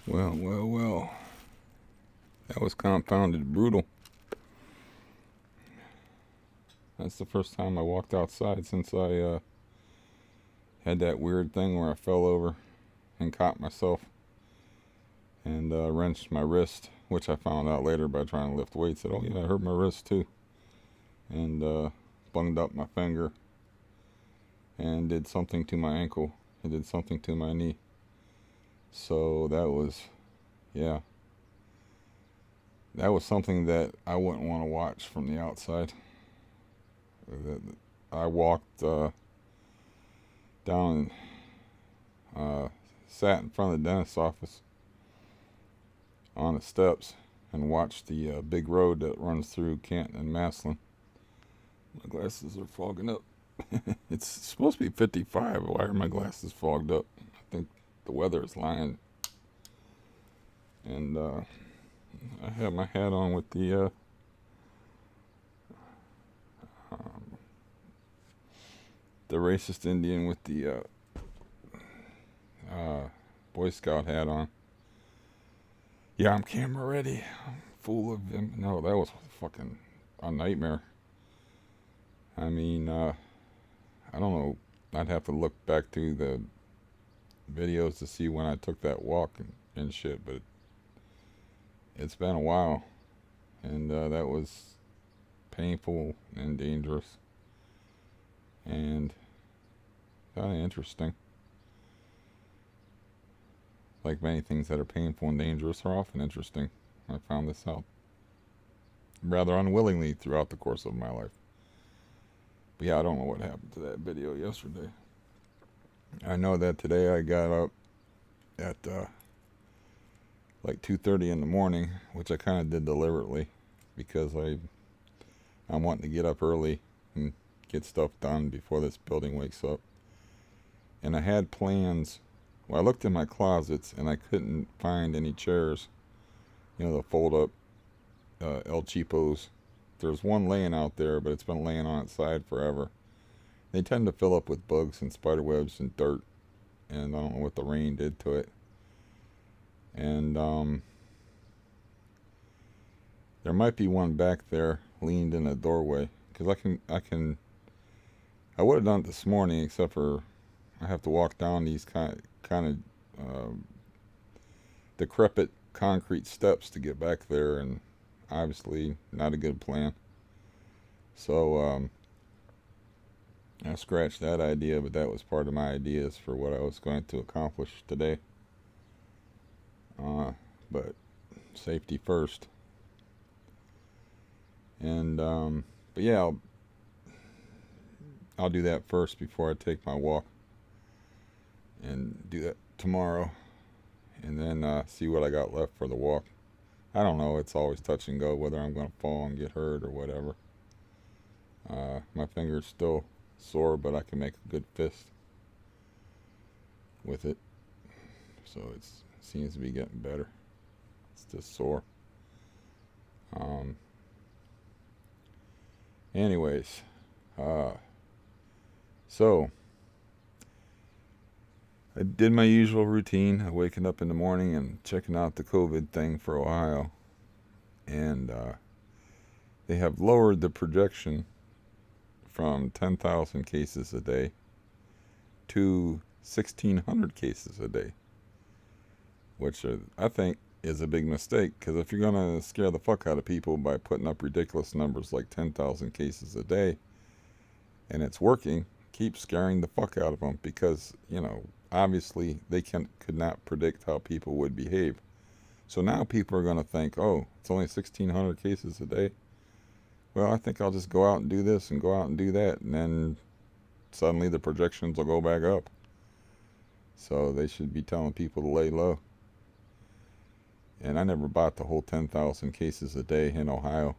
Well. That was compounded brutal. That's the first time I walked outside since I had that weird thing where I fell over and caught myself and wrenched my wrist, which I found out later by trying to lift weights. Said, oh yeah, I hurt my wrist too. And bunged up my finger and did something to my ankle. It did something to my knee. So that was, yeah. That was something that I wouldn't want to watch from the outside. I walked down and sat in front of the dentist's office on the steps and watched the big road that runs through Canton and Maslin. My glasses are fogging up. It's supposed to be 55. Why are my glasses fogged up? I think the weather is lying. And I have my hat on with the racist Indian with the Boy Scout hat on. Yeah, I'm camera ready. I'm full of them. No, that was fucking a nightmare. I mean, I don't know. I'd have to look back to the videos to see when I took that walk and shit, but it's been a while. And that was painful and dangerous. And kind of interesting. Like many things that are painful and dangerous are often interesting. I found this out rather unwillingly throughout the course of my life. But yeah, I don't know what happened to that video yesterday. I know that today I got up at like 2:30 in the morning, which I kind of did deliberately because I'm wanting to get up early and get stuff done before this building wakes up. And I had plans. Well, I looked in my closets and I couldn't find any chairs. You know, the fold up El Cheapos. There's one laying out there, but it's been laying on its side forever. They tend to fill up with bugs and spider webs and dirt, and I don't know what the rain did to it. And there might be one back there leaned in a doorway, because I would have done it this morning, except for I have to walk down these kind of decrepit concrete steps to get back there, and obviously not a good plan. So I scratched that idea, but that was part of my ideas for what I was going to accomplish today. But safety first. And but yeah, I'll do that first before I take my walk, and do that tomorrow, and then see what I got left for the walk. I don't know. It's always touch and go whether I'm going to fall and get hurt or whatever. My finger's still sore, but I can make a good fist with it. So it seems to be getting better. It's just sore. Anyways, so I did my usual routine of waking up in the morning and checking out the COVID thing for Ohio. And they have lowered the projection from 10,000 cases a day to 1,600 cases a day, which I think is a big mistake, because if you're going to scare the fuck out of people by putting up ridiculous numbers like 10,000 cases a day, and it's working, keep scaring the fuck out of them, because, you know, obviously they could not predict how people would behave. So now people are going to think, oh, it's only 1,600 cases a day. Well, I think I'll just go out and do this and go out and do that, and then suddenly the projections will go back up. So they should be telling people to lay low. And I never bought the whole 10,000 cases a day in Ohio.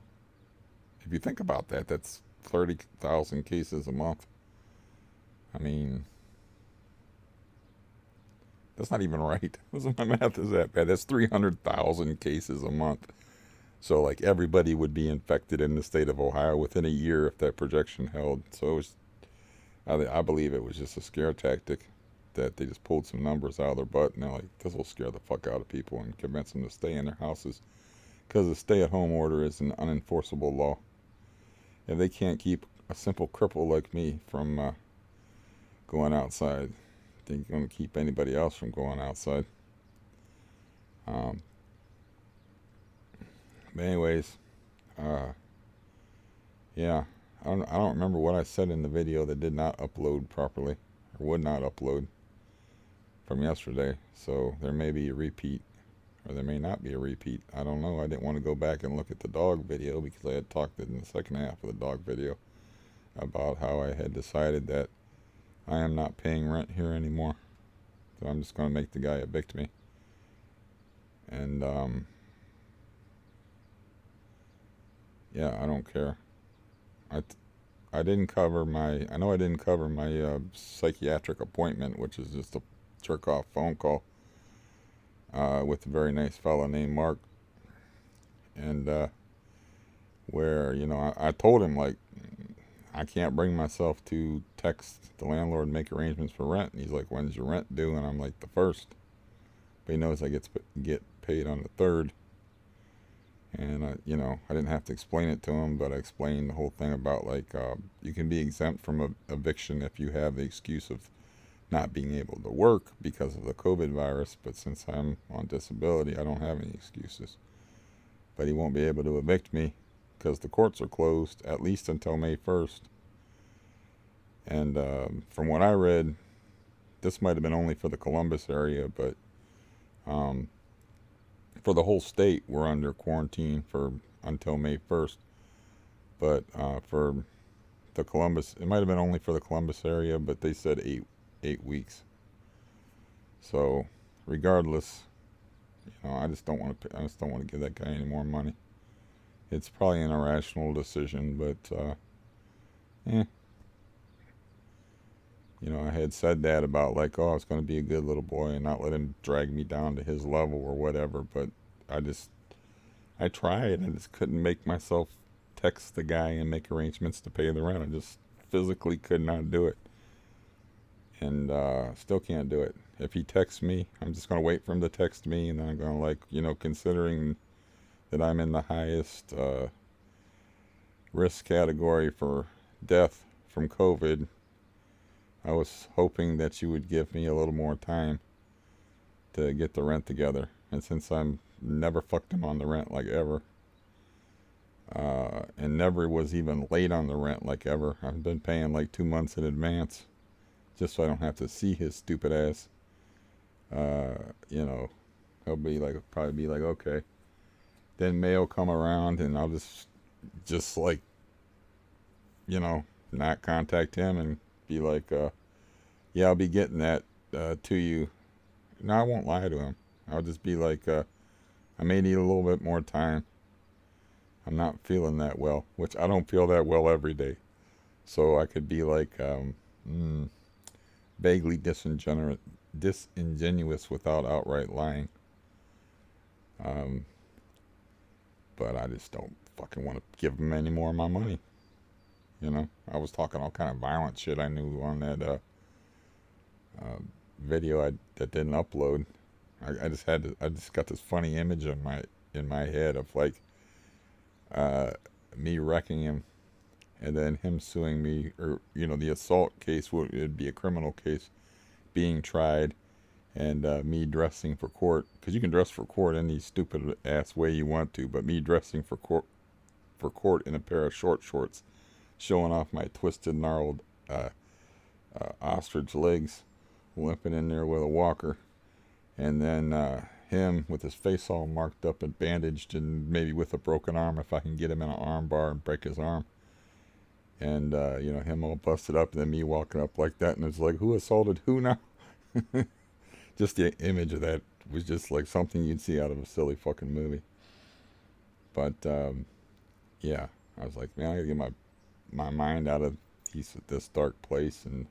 If you think about that, that's 30,000 cases a month. I mean, that's not even right. My math is that bad. That's 300,000 cases a month. So like everybody would be infected in the state of Ohio within a year if that projection held. So it was, I believe it was just a scare tactic. that they just pulled some numbers out of their butt, and they're like, this will scare the fuck out of people and convince them to stay in their houses, because the stay-at-home order is an unenforceable law. If they can't keep a simple cripple like me from going outside, they're going to keep anybody else from going outside. But anyways, yeah, I don't remember what I said in the video that did not upload properly, or would not upload, from yesterday. So there may be a repeat, or there may not be a repeat. I don't know. I didn't want to go back and look at the dog video, because I had talked in the second half of the dog video about how I had decided that I am not paying rent here anymore. So I'm just going to make the guy evict me. And yeah, I don't care. I didn't cover my, I know I didn't cover my psychiatric appointment, which is just a jerk off phone call with a very nice fellow named Mark. And where, you know, I told him, like, I can't bring myself to text the landlord and make arrangements for rent. And he's like, when's your rent due? And I'm like, the 1st. But he knows I get paid on the 3rd. And, you know, I didn't have to explain it to him, but I explained the whole thing about, like, you can be exempt from eviction if you have the excuse of not being able to work because of the COVID virus. But since I'm on disability, I don't have any excuses. But he won't be able to evict me because the courts are closed at least until May 1st. And from what I read, this might have been only for the Columbus area, but for the whole state, we're under quarantine for until May 1st. But for the Columbus, it might have been only for the Columbus area, but they said eight weeks. So regardless, you know, I just don't want to give that guy any more money. It's probably an irrational decision, but you know, I had said that about, like, oh, I was going to be a good little boy and not let him drag me down to his level or whatever. But I tried. I just couldn't make myself text the guy and make arrangements to pay the rent. I just physically could not do it. And still can't do it. If he texts me, I'm just going to wait for him to text me. And then I'm going to, like, you know, considering that I'm in the highest risk category for death from COVID, I was hoping that you would give me a little more time to get the rent together. And since I'm never fucked him on the rent, like, ever, and never was even late on the rent, like, ever, I've been paying like 2 months in advance just so I don't have to see his stupid ass. You know, he'll probably be like, okay. Then May will come around and I'll just like, you know, not contact him and be like, yeah, I'll be getting that to you. No, I won't lie to him. I'll just be like, I may need a little bit more time. I'm not feeling that well, which I don't feel that well every day. So I could be like, vaguely disingenuous without outright lying. But I just don't fucking want to give him any more of my money. You know, I was talking all kind of violent shit I knew on that video that didn't upload. I just got this funny image in my head of, like, me wrecking him, and then him suing me, or, you know, the assault case would be a criminal case being tried, and me dressing for court, because you can dress for court any stupid ass way you want to, but me dressing for court in a pair of short shorts, showing off my twisted, gnarled ostrich legs, limping in there with a walker, and then him with his face all marked up and bandaged, and maybe with a broken arm if I can get him in an arm bar and break his arm, and you know, him all busted up, and then me walking up like that, and it's like, who assaulted who now? Just the image of that was just like something you'd see out of a silly fucking movie. But yeah, I was like, man, I gotta get my mind out of this dark place. And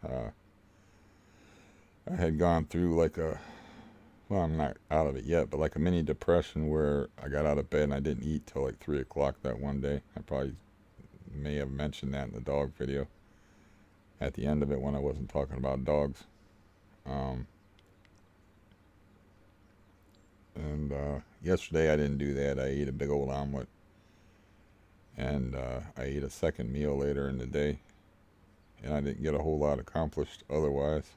I had gone through like well, I'm not out of it yet, but like a mini depression where I got out of bed and I didn't eat till like 3 o'clock that one day. I probably may have mentioned that in the dog video at the end of it when I wasn't talking about dogs. Um, and yesterday I didn't do that. I ate a big old omelet, and I ate a second meal later in the day, and I didn't get a whole lot accomplished otherwise.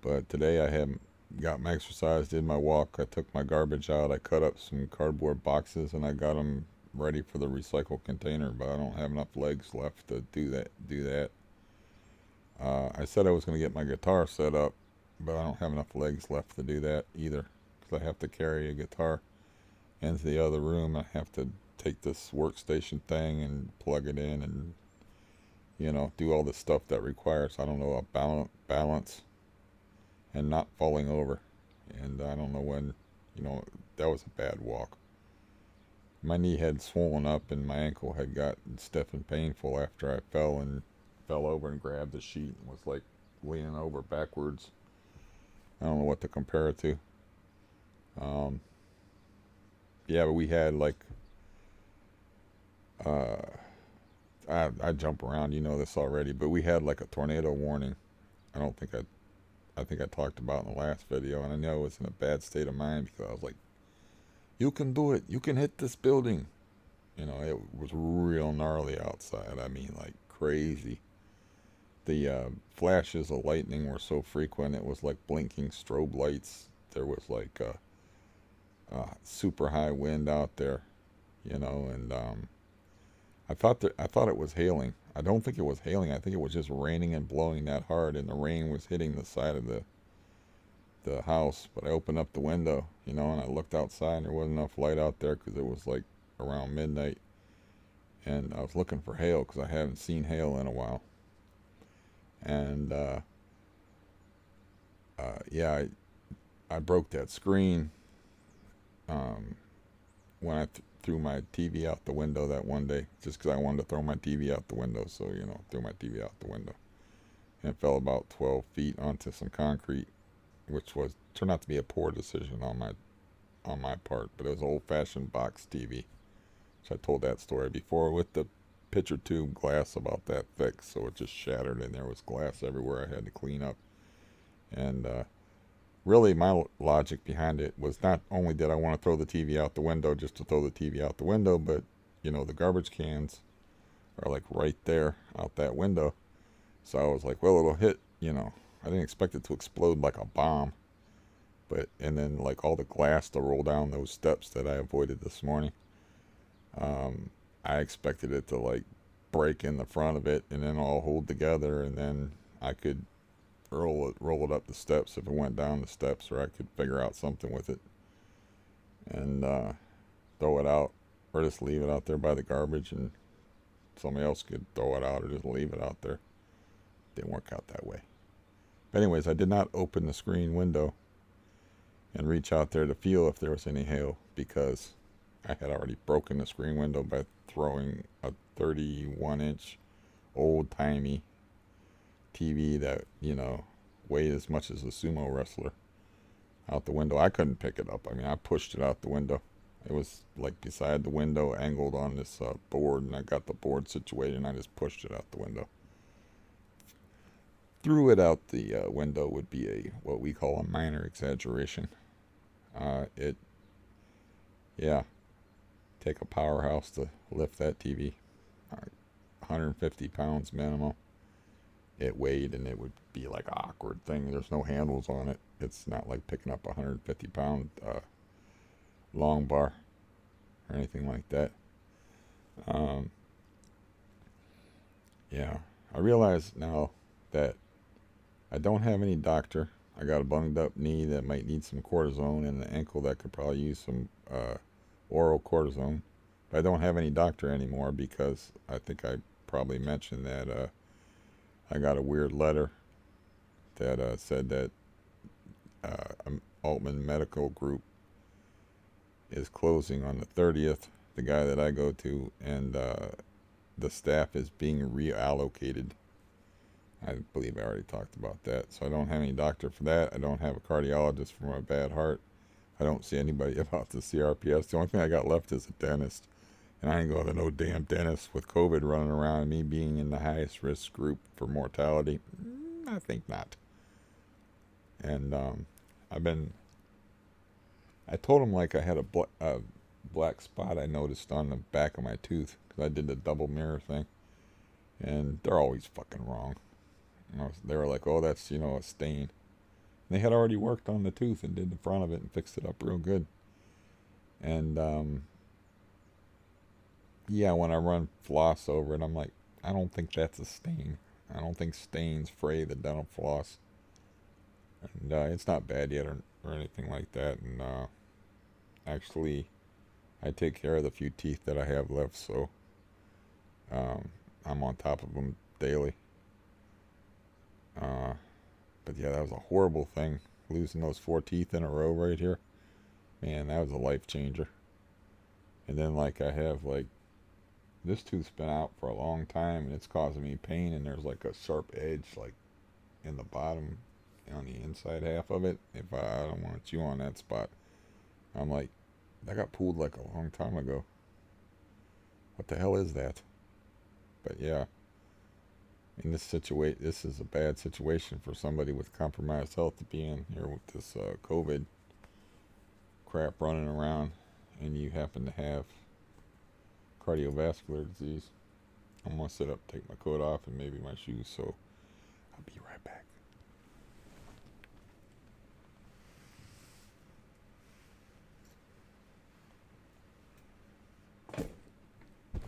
But today I had got my exercise, did my walk, I took my garbage out, I cut up some cardboard boxes, and I got them ready for the recycle container. But I don't have enough legs left to do that. I said I was going to get my guitar set up, but I don't have enough legs left to do that either, because I have to carry a guitar into the other room. I have to take this workstation thing and plug it in, and do all the stuff that requires, I don't know, a balance and not falling over. And I don't know when, that was a bad walk. My knee had swollen up and my ankle had gotten stiff and painful after I fell over and grabbed the sheet and was like leaning over backwards. I don't know what to compare it to. Um, yeah, but we had like, uh, I jump around, you know this already, but we had like a tornado warning. I don't think I think I talked about in the last video, and I know I was in a bad state of mind because I was like, you can do it. You can hit this building. It was real gnarly outside. I mean, like crazy. The flashes of lightning were so frequent, it was like blinking strobe lights. There was like a super high wind out there, and I thought it was hailing. I don't think it was hailing. I think it was just raining and blowing that hard, and the rain was hitting the side of the house. But I opened up the window, and I looked outside, and there wasn't enough light out there because it was like around midnight, and I was looking for hail because I haven't seen hail in a while. And yeah, I broke that screen um, when I threw my TV out the window that one day, just because I wanted to throw my TV out the window. So threw my TV out the window, and it fell about 12 feet onto some concrete, which turned out to be a poor decision on my part. But it was an old-fashioned box TV. So I told that story before, with the picture tube glass about that thick, so it just shattered and there was glass everywhere I had to clean up. And really my logic behind it was, not only did I want to throw the TV out the window just to throw the TV out the window, but the garbage cans are like right there out that window. So I was like, well, it'll hit, I didn't expect it to explode like a bomb, and then like all the glass to roll down those steps that I avoided this morning. I expected it to like break in the front of it and then all hold together, and then I could roll it up the steps if it went down the steps, or I could figure out something with it and throw it out, or just leave it out there by the garbage and somebody else could throw it out, or just leave it out there. Didn't work out that way. But anyways, I did not open the screen window and reach out there to feel if there was any hail, because I had already broken the screen window by throwing a 31-inch old-timey TV that, weighed as much as a sumo wrestler out the window. I couldn't pick it up. I mean, I pushed it out the window. It was like beside the window, angled on this board, and I got the board situated, and I just pushed it out the window. Threw it out the window would be what we call a minor exaggeration. Yeah, take a powerhouse to lift that TV. 150 pounds minimum. It weighed, and it would be like an awkward thing. There's no handles on it. It's not like picking up a 150-pound long bar or anything like that. Yeah, I realize now that I don't have any doctor. I got a bunged up knee that might need some cortisone, and an ankle that could probably use some oral cortisone. But I don't have any doctor anymore, because I think I probably mentioned that I got a weird letter that said that Altman Medical Group is closing on the 30th, the guy that I go to, and the staff is being reallocated. I believe I already talked about that. So I don't have any doctor for that. I don't have a cardiologist for my bad heart. I don't see anybody about the CRPS. The only thing I got left is a dentist. And I ain't going to no damn dentist with COVID running around and me being in the highest risk group for mortality. I think not. And I told him like I had a black spot I noticed on the back of my tooth because I did the double mirror thing, and they're always fucking wrong. They were like, "Oh, that's a stain." They had already worked on the tooth and did the front of it and fixed it up real good. And yeah, when I run floss over it, I'm like, I don't think that's a stain. I don't think stains fray the dental floss. And it's not bad yet or anything like that. And actually, I take care of the few teeth that I have left, so I'm on top of them daily. Uh, but yeah, that was a horrible thing. Losing those 4 teeth in a row right here. Man, that was a life changer. And then like I have like this tooth's been out for a long time and it's causing me pain, and there's like a sharp edge like in the bottom on the inside half of it. If I don't want to chew on that spot, I'm like, that got pulled like a long time ago. What the hell is that? But yeah, in this situation, this is a bad situation for somebody with compromised health to be in here with this COVID crap running around, and you happen to have cardiovascular disease. I'm gonna sit up, take my coat off, and maybe my shoes. So I'll be right back.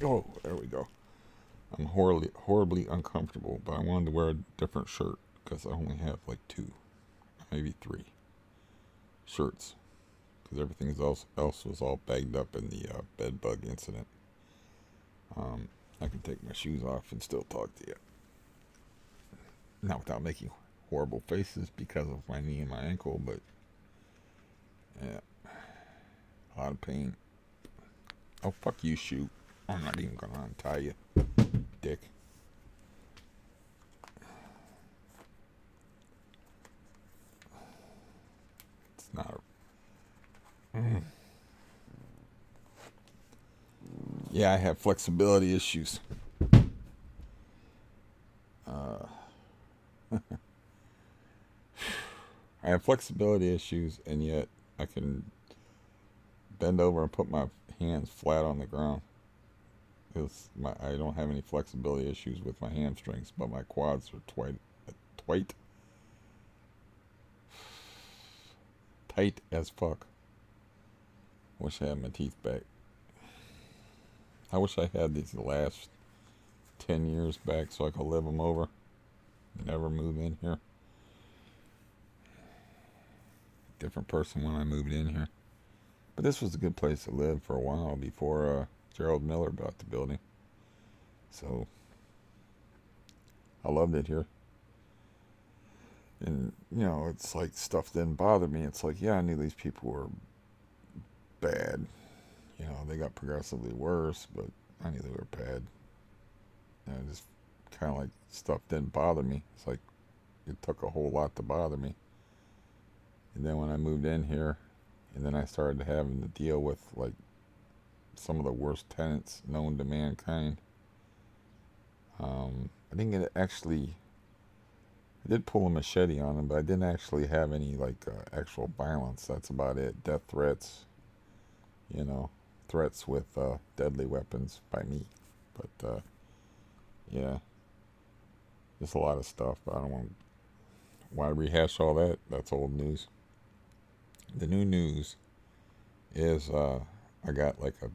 Oh, there we go. I'm horribly uncomfortable, but I wanted to wear a different shirt because I only have like 2, maybe 3 shirts because everything else was all bagged up in the bed bug incident. I can take my shoes off and still talk to you. Not without making horrible faces because of my knee and my ankle, but yeah, a lot of pain. Oh, fuck you, shoot. I'm not even gonna untie you, dick. It's not a... Yeah, I have flexibility issues. I have flexibility issues, and yet I can bend over and put my hands flat on the ground. I don't have any flexibility issues with my hamstrings, but my quads are tight as fuck. Wish I had my teeth back. I wish I had these last 10 years back so I could live them over. Never move in here. Different person when I moved in here. But this was a good place to live for a while before Gerald Miller bought the building. So I loved it here. And, it's like stuff didn't bother me. It's like, yeah, I knew these people were bad. They got progressively worse, but I knew they were bad. Just kind of like stuff didn't bother me. It's like it took a whole lot to bother me. And then when I moved in here, and then I started having to deal with like some of the worst tenants known to mankind. I didn't get actually. I did pull a machete on them, but I didn't actually have any like actual violence. That's about it. Death threats, threats with deadly weapons by me. But yeah, just a lot of stuff. But I don't want. Why rehash all that? That's old news. The new news is I got like a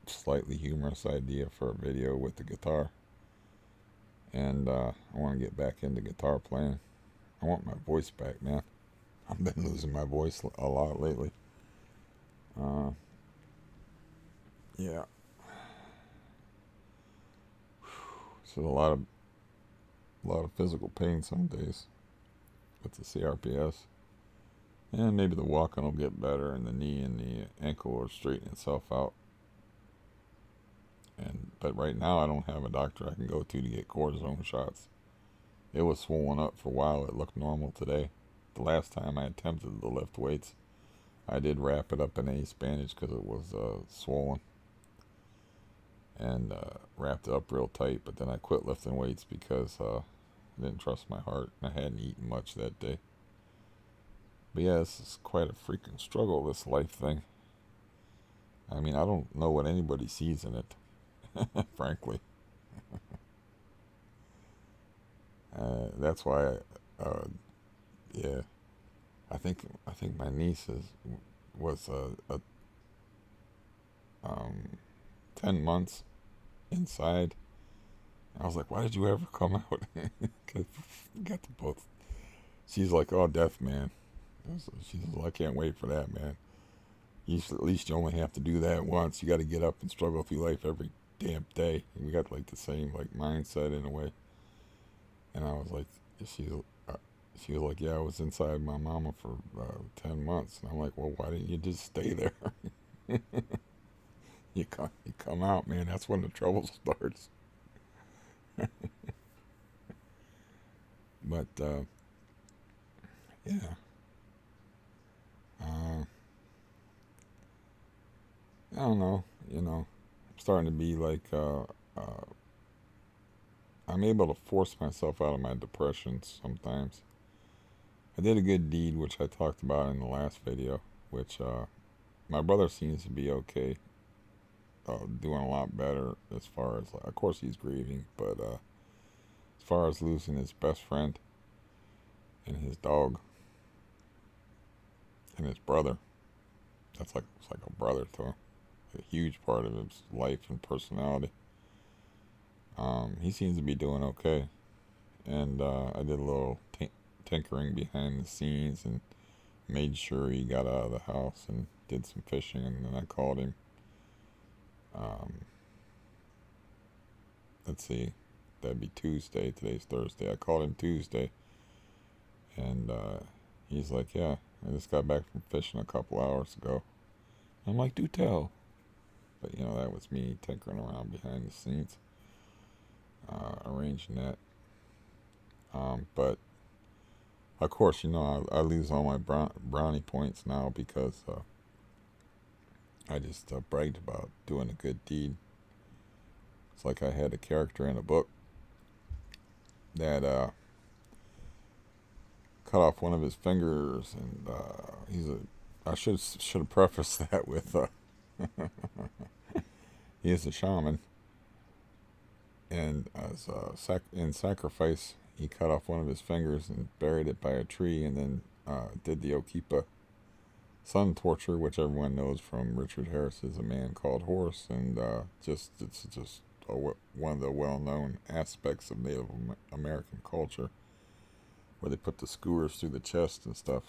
slightly humorous idea for a video with the guitar. And I want to get back into guitar playing. I want my voice back, man. I've been losing my voice a lot lately. Yeah. So a lot of physical pain some days with the CRPS. And maybe the walking will get better, and the knee and the ankle will straighten itself out. But right now I don't have a doctor I can go to get cortisone shots. It was swollen up for a while. It looked normal today. The last time I attempted to lift weights, I did wrap it up in ace bandage because it was swollen, and wrapped it up real tight. But then I quit lifting weights because I didn't trust my heart, and I hadn't eaten much that day. But yeah, this is quite a freaking struggle, this life thing. I mean, I don't know what anybody sees in it, frankly. That's why, uh, yeah, I think my niece was 10 months inside. I was like, why did you ever come out? Cause we got to both. She's like, oh, death, man. She's like, I can't wait for that, man. At least you only have to do that once. You got to get up and struggle through life every damn day. And we got like the same like mindset in a way. And I was like, she, uh, she was like, yeah, I was inside my mama for 10 months. And I'm like, well, why didn't you just stay there? You come out, man. That's when the trouble starts. But yeah, uh, I don't know. I'm starting to be like, I'm able to force myself out of my depressions sometimes. I did a good deed, which I talked about in the last video, which my brother seems to be okay, doing a lot better as far as, of course, he's grieving, but as far as losing his best friend and his dog and his brother, it's like a brother to him, a huge part of his life and personality. He seems to be doing okay, and I did a little tinkering behind the scenes and made sure he got out of the house and did some fishing, and then I called him. Um, let's see, that'd be Tuesday. Today's Thursday. I called him Tuesday, and he's like, "Yeah, I just got back from fishing a couple hours ago." I'm like, "Do tell." But that was me tinkering around behind the scenes, arranging that. But of course, I lose all my brownie points now because I just bragged about doing a good deed. It's like I had a character in a book that cut off one of his fingers, and I should have prefaced that with he is a shaman, and as in sacrifice, he cut off one of his fingers and buried it by a tree, and then did the Okipa sun torture, which everyone knows from Richard Harris's A Man Called Horse, and it's just one of the well-known aspects of Native American culture, where they put the skewers through the chest and stuff.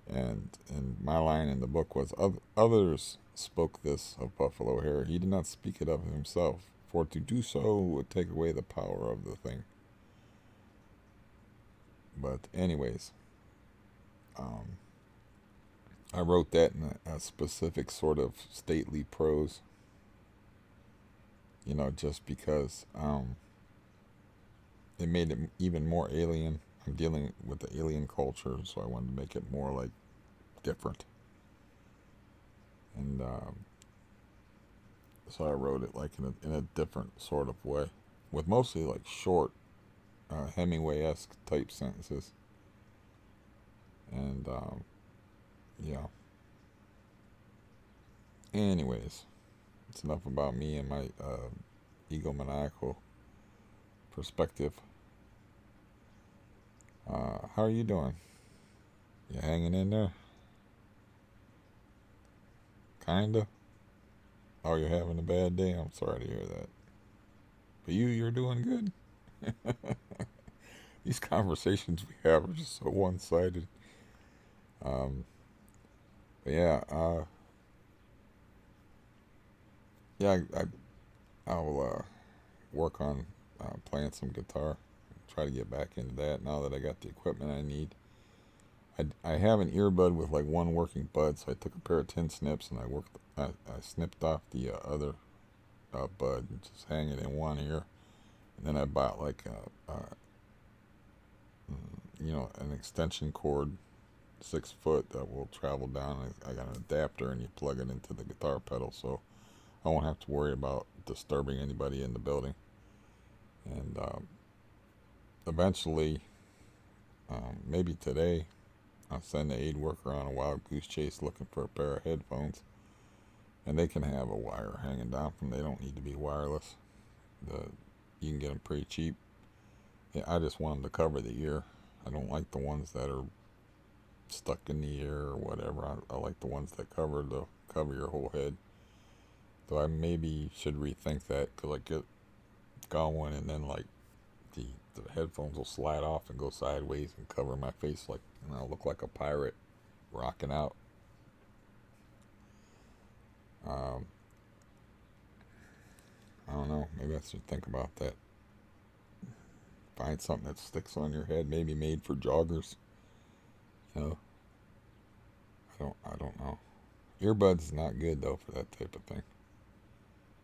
And my line in the book was, others spoke this of Buffalo Hair. He did not speak it of himself, for to do so would take away the power of the thing. But anyways, I wrote that in a specific sort of stately prose, just because it made it even more alien. I'm dealing with the alien culture, so I wanted to make it more like different. And so I wrote it like in a different sort of way, with mostly like short Hemingway-esque type sentences. And yeah. Anyways, it's enough about me and my egomaniacal perspective. How are you doing? You hanging in there? Kinda? Oh, you're having a bad day? I'm sorry to hear that. But you're doing good. These conversations we have are just so one-sided. Um, but yeah, yeah, I'll work on playing some guitar. Try to get back into that now that I got the equipment I need. I have an earbud with like one working bud, so I took a pair of tin snips and I snipped off the other bud and just hang it in one ear. And then I bought like an extension cord, 6 foot, that will travel down. I got an adapter, and you plug it into the guitar pedal, so I won't have to worry about disturbing anybody in the building. And eventually, maybe today, I send the aid worker on a wild goose chase looking for a pair of headphones, and they can have a wire hanging down from them. They don't need to be wireless. You can get them pretty cheap. Yeah, I just want them to cover the ear. I don't like the ones that are stuck in the ear or whatever. I like the ones that cover your whole head. So I maybe should rethink that, because I got one and then like the headphones will slide off and go sideways and cover my face, like, and I'll look like a pirate rocking out. I don't know. Maybe I should think about that. Find something that sticks on your head, maybe made for joggers. You know, I don't know. Earbuds is not good though for that type of thing.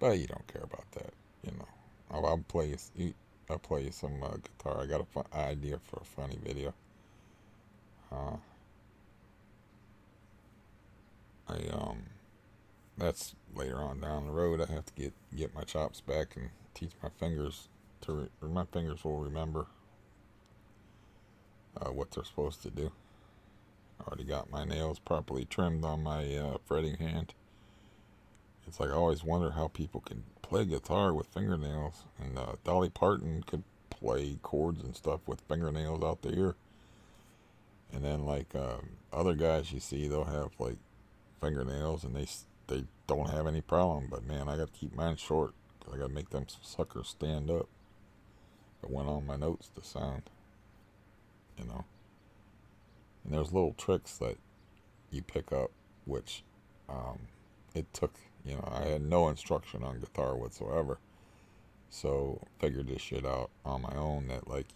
But you don't care about that, you know. I'll play you some guitar. I got a idea for a funny video. Uh, I That's later on down the road. I have to get my chops back and teach my fingers or my fingers will remember what they're supposed to do. I already got my nails properly trimmed on my fretting hand. It's like I always wonder how people can play guitar with fingernails, and Dolly Parton could play chords and stuff with fingernails out the ear. And then like other guys you see, they'll have like fingernails and they don't have any problem. But man, I got to keep mine short because I got to make them suckers stand up. It went on my notes to sound, you know. And there's little tricks that you pick up, which it took, you know, I had no instruction on guitar whatsoever. So figured this shit out on my own, that like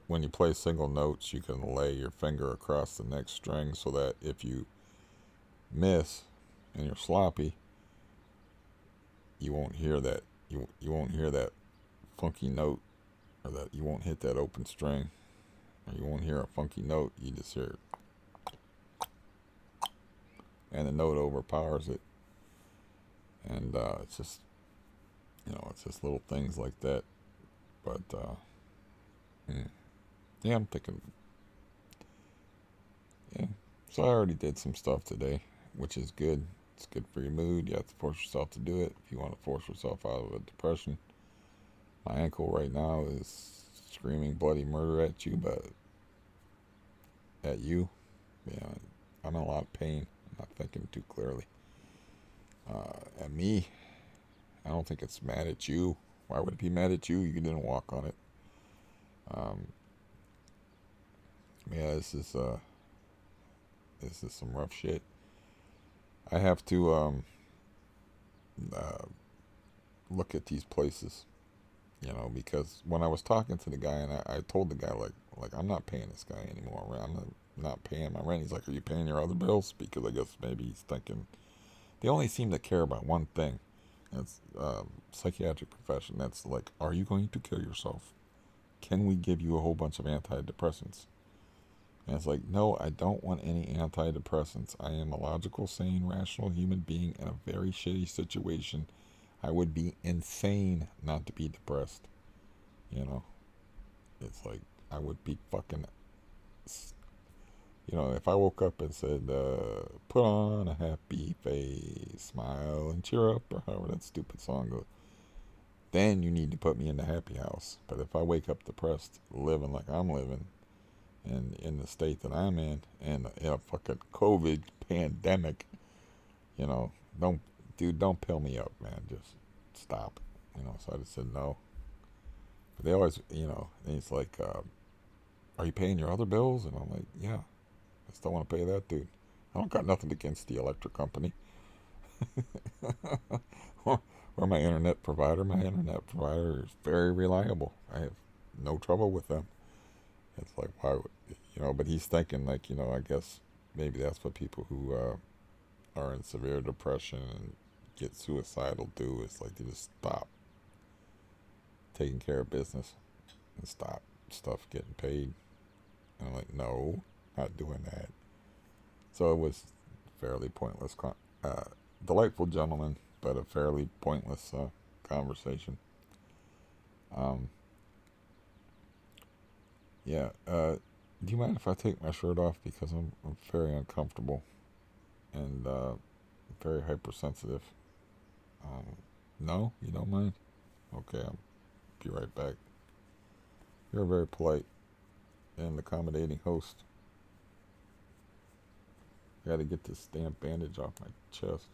when you play single notes, you can lay your finger across the next string so that if you miss and you're sloppy, you won't hear that you won't hear that funky note, or that you won't hit that open string, or you won't hear a funky note. You just hear it, and the note overpowers it. And it's just, you know, it's just little things like that. But yeah, I'm thinking, yeah. So I already did some stuff today, which is good. It's good for your mood. You have to force yourself to do it if you want to force yourself out of a depression. My ankle right now is screaming bloody murder at you, but at you, yeah, I'm in a lot of pain. I'm not thinking too clearly. At me, I don't think it's mad at you. Why would it be mad at you? You didn't walk on it. Yeah, this is some rough shit. I have to uh, look at these places, you know, because when I was talking to the guy, and I told the guy like I'm not paying this guy anymore. I'm not paying my rent. He's like, are you paying your other bills? Because I guess maybe he's thinking they only seem to care about one thing. It's psychiatric profession. That's like, are you going to kill yourself? Can we give you a whole bunch of antidepressants? And it's like, no, I don't want any antidepressants. I am a logical, sane, rational human being in a very shitty situation. I would be insane not to be depressed. You know, it's like I would be fucking, you know, if I woke up and said, put on a happy face, smile and cheer up, or however that stupid song goes, then you need to put me in the happy house. But if I wake up depressed, living like I'm living, and in the state that I'm in a fucking COVID pandemic, you know, don't pill me up, man. Just stop. You know, so I just said no. But they always, you know, and it's like, are you paying your other bills? And I'm like, yeah, I still want to pay that, dude. I don't got nothing against the electric company. or my internet provider. My internet provider is very reliable. I have no trouble with them. It's like, why would, you know, but he's thinking like, you know, I guess maybe that's what people who are in severe depression and get suicidal do. It's like they just stop taking care of business and stop stuff getting paid. And I'm like, no, not doing that. So it was fairly pointless, delightful gentleman, but a fairly pointless conversation. Um, yeah, Do you mind if I take my shirt off because I'm very uncomfortable and very hypersensitive? Um, no, you don't mind? Okay, I'll be right back. You're a very polite and accommodating host. I got to get this damn bandage off my chest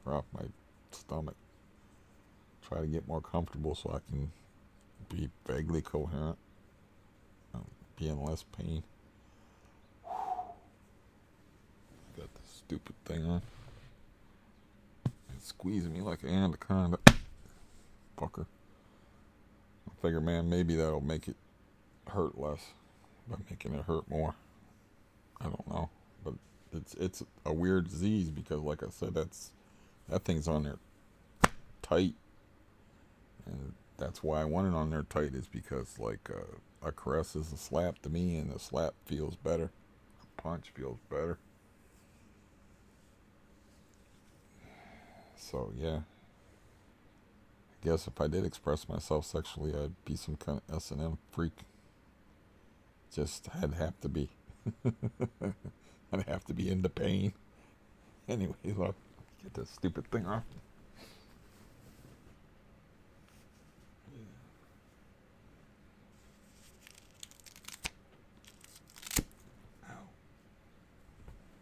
or off my stomach. Try to get more comfortable so I can be vaguely coherent, be in less pain. Got this stupid thing on. It's squeezing me like an anaconda. Fucker. I figure, man, maybe that'll make it hurt less by making it hurt more. I don't know, but it's a weird disease because, like I said, that thing's on there tight, and that's why I want it on there tight is because like a caress is a slap to me, and a slap feels better. A punch feels better. So yeah, I guess if I did express myself sexually, I'd be some kind of S&M freak. Just I'd have to be. I'd have to be into pain. Anyway, look, get this stupid thing off. Ow.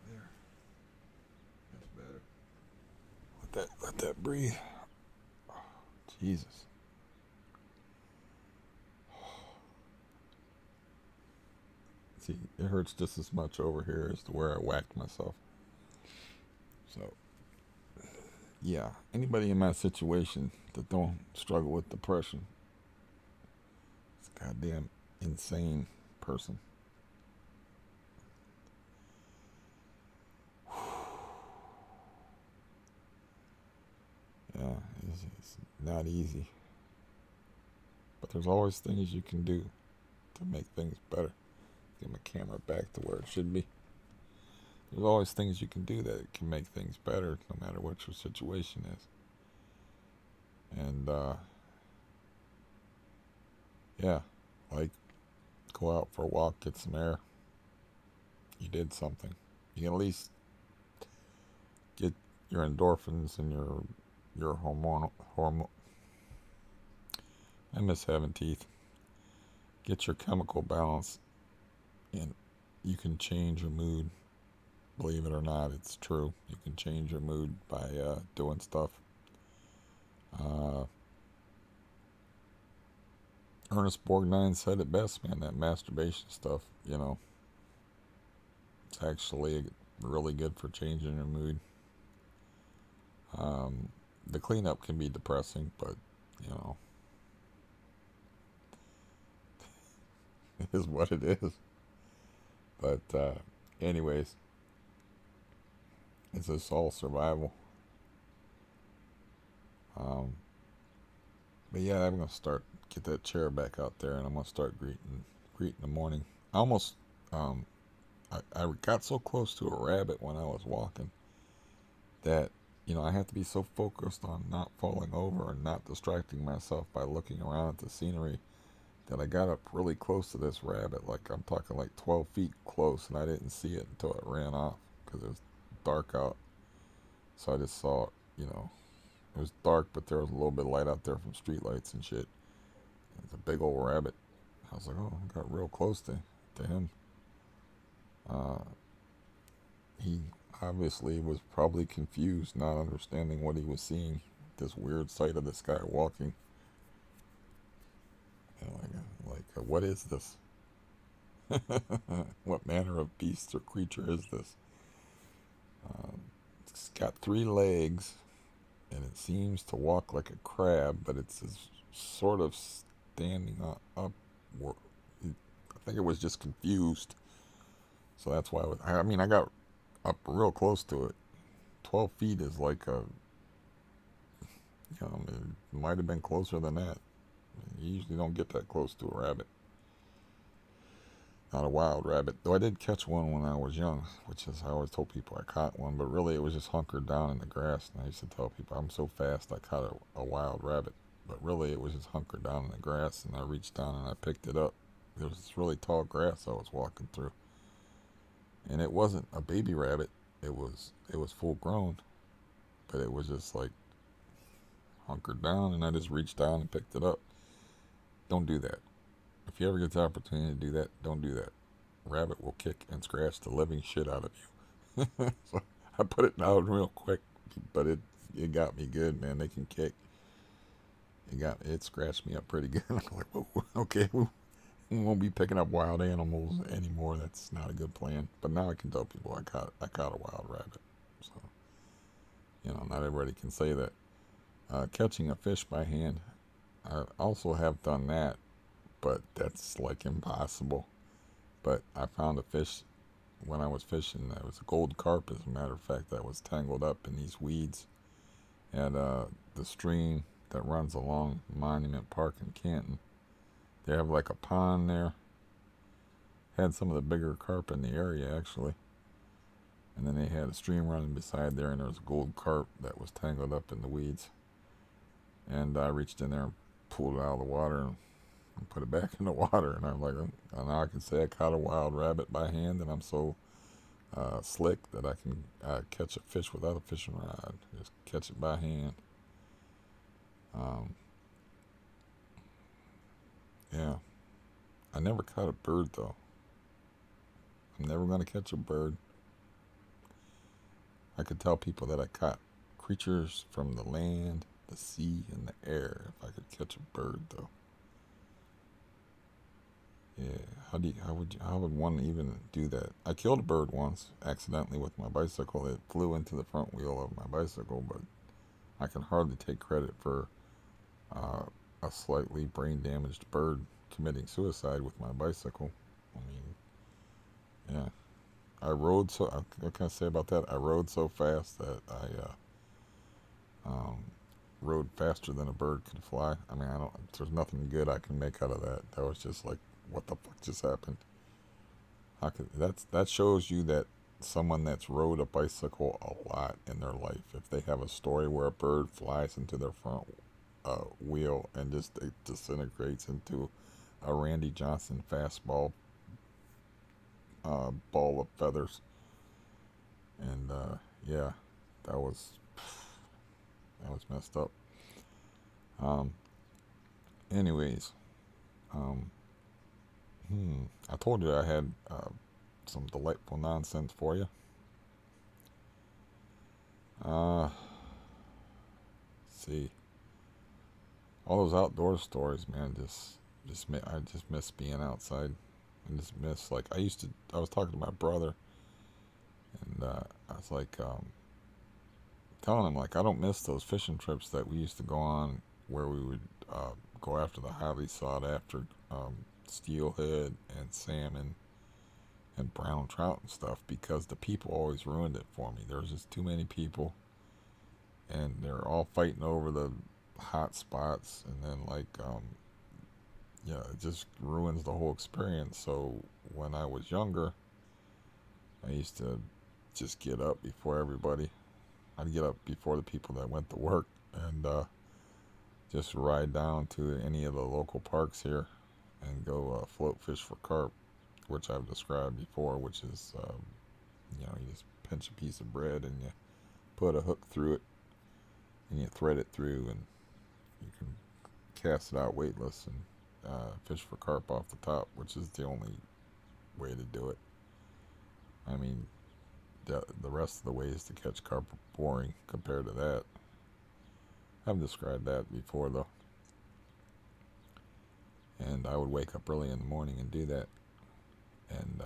There. That's better. Let that breathe. Oh, Jesus. See, it hurts just as much over here as to where I whacked myself. So, yeah, anybody in my situation that don't struggle with depression is a goddamn insane person. Yeah, it's not easy. But there's always things you can do to make things better. Get my camera back to where it should be. There's always things you can do that can make things better no matter what your situation is. And, yeah, like go out for a walk, get some air. You did something. You can at least get your endorphins and your hormone. I miss having teeth. Get your chemical balance, and you can change your mood. Believe it or not, it's true. You can change your mood by doing stuff. Uh, Ernest Borgnine said it best, man. That masturbation stuff, it's actually really good for changing your mood. The cleanup can be depressing, but you know, it is what it is. But anyways, it's just all survival. But yeah, I'm gonna start get that chair back out there, and I'm gonna start greeting the morning. I almost I got so close to a rabbit when I was walking that I have to be so focused on not falling over and not distracting myself by looking around at the scenery that I got up really close to this rabbit. Like I'm talking like 12 feet close, and I didn't see it until it ran off because it was dark out. So I just saw it. It was dark, but there was a little bit of light out there from streetlights and shit. It's a big old rabbit. I was like, oh, I got real close to him. Uh, he obviously was probably confused, not understanding what he was seeing. This weird sight of this guy walking. What is this? What manner of beast or creature is this? It's got 3 legs, and it seems to walk like a crab, but it's sort of standing up. I think it was just confused, so that's why I got up real close to it. 12 feet is like it might have been closer than that. You usually don't get that close to a rabbit. Not a wild rabbit. Though I did catch one when I was young, which is I always told people I caught one, but really it was just hunkered down in the grass. And I used to tell people I'm so fast I caught a wild rabbit. But really it was just hunkered down in the grass, and I reached down and I picked it up. there was this really tall grass I was walking through, and it wasn't a baby rabbit. It was full grown, but it was just like hunkered down, and I just reached down and picked it up. Don't do that. If you ever get the opportunity to do that, don't do that. Rabbit will kick and scratch the living shit out of you. So I put it down real quick, but it got me good, man. They can kick. It scratched me up pretty good. I'm like, whoa, okay, we won't be picking up wild animals anymore. That's not a good plan. But now I can tell people I caught a wild rabbit. So not everybody can say that. Catching a fish by hand, I also have done that, but that's like impossible. But I found a fish when I was fishing. It was a gold carp, as a matter of fact, that was tangled up in these weeds at the stream that runs along Monument Park in Canton. They have like a pond there. Had some of the bigger carp in the area, actually. And then they had a stream running beside there, and there was a gold carp that was tangled up in the weeds. And I reached in there and pulled it out of the water and put it back in the water. And I'm like, now I can say I caught a wild rabbit by hand, and I'm so slick that I can catch a fish without a fishing rod. Just catch it by hand. Yeah. I never caught a bird, though. I'm never going to catch a bird. I could tell people that I caught creatures from the land, the sea, and the air if I could catch a bird, though. Yeah, how would one even do that? I killed a bird once accidentally with my bicycle. It flew into the front wheel of my bicycle, but I can hardly take credit for uh, a slightly brain damaged bird committing suicide with my bicycle. I mean, yeah, I rode so. What can I say about that? I rode so fast that I rode faster than a bird could fly. I mean, I don't. There's nothing good I can make out of that. That was just like, what the fuck just happened? That shows you that someone that's rode a bicycle a lot in their life, if they have a story where a bird flies into their front wheel and just it disintegrates into a Randy Johnson fastball ball of feathers, and yeah, that was messed up. Um, anyways, um, I told you I had some delightful nonsense for you. See, all those outdoor stories, man. I just miss being outside. I just miss like I was talking to my brother, and I was like telling him like I don't miss those fishing trips that we used to go on where we would go after the highly sought after steelhead and salmon and brown trout and stuff, because the people always ruined it for me. There was just too many people, and they're all fighting over the hot spots, and then like yeah, it just ruins the whole experience. So when I was younger, I used to just get up before everybody. I'd get up before the people that went to work, and just ride down to any of the local parks here and go float fish for carp, which I've described before, which is, you just pinch a piece of bread and you put a hook through it and you thread it through, and you can cast it out weightless and fish for carp off the top, which is the only way to do it. I mean, the rest of the ways to catch carp are boring compared to that. I've described that before, though. And I would wake up early in the morning and do that. And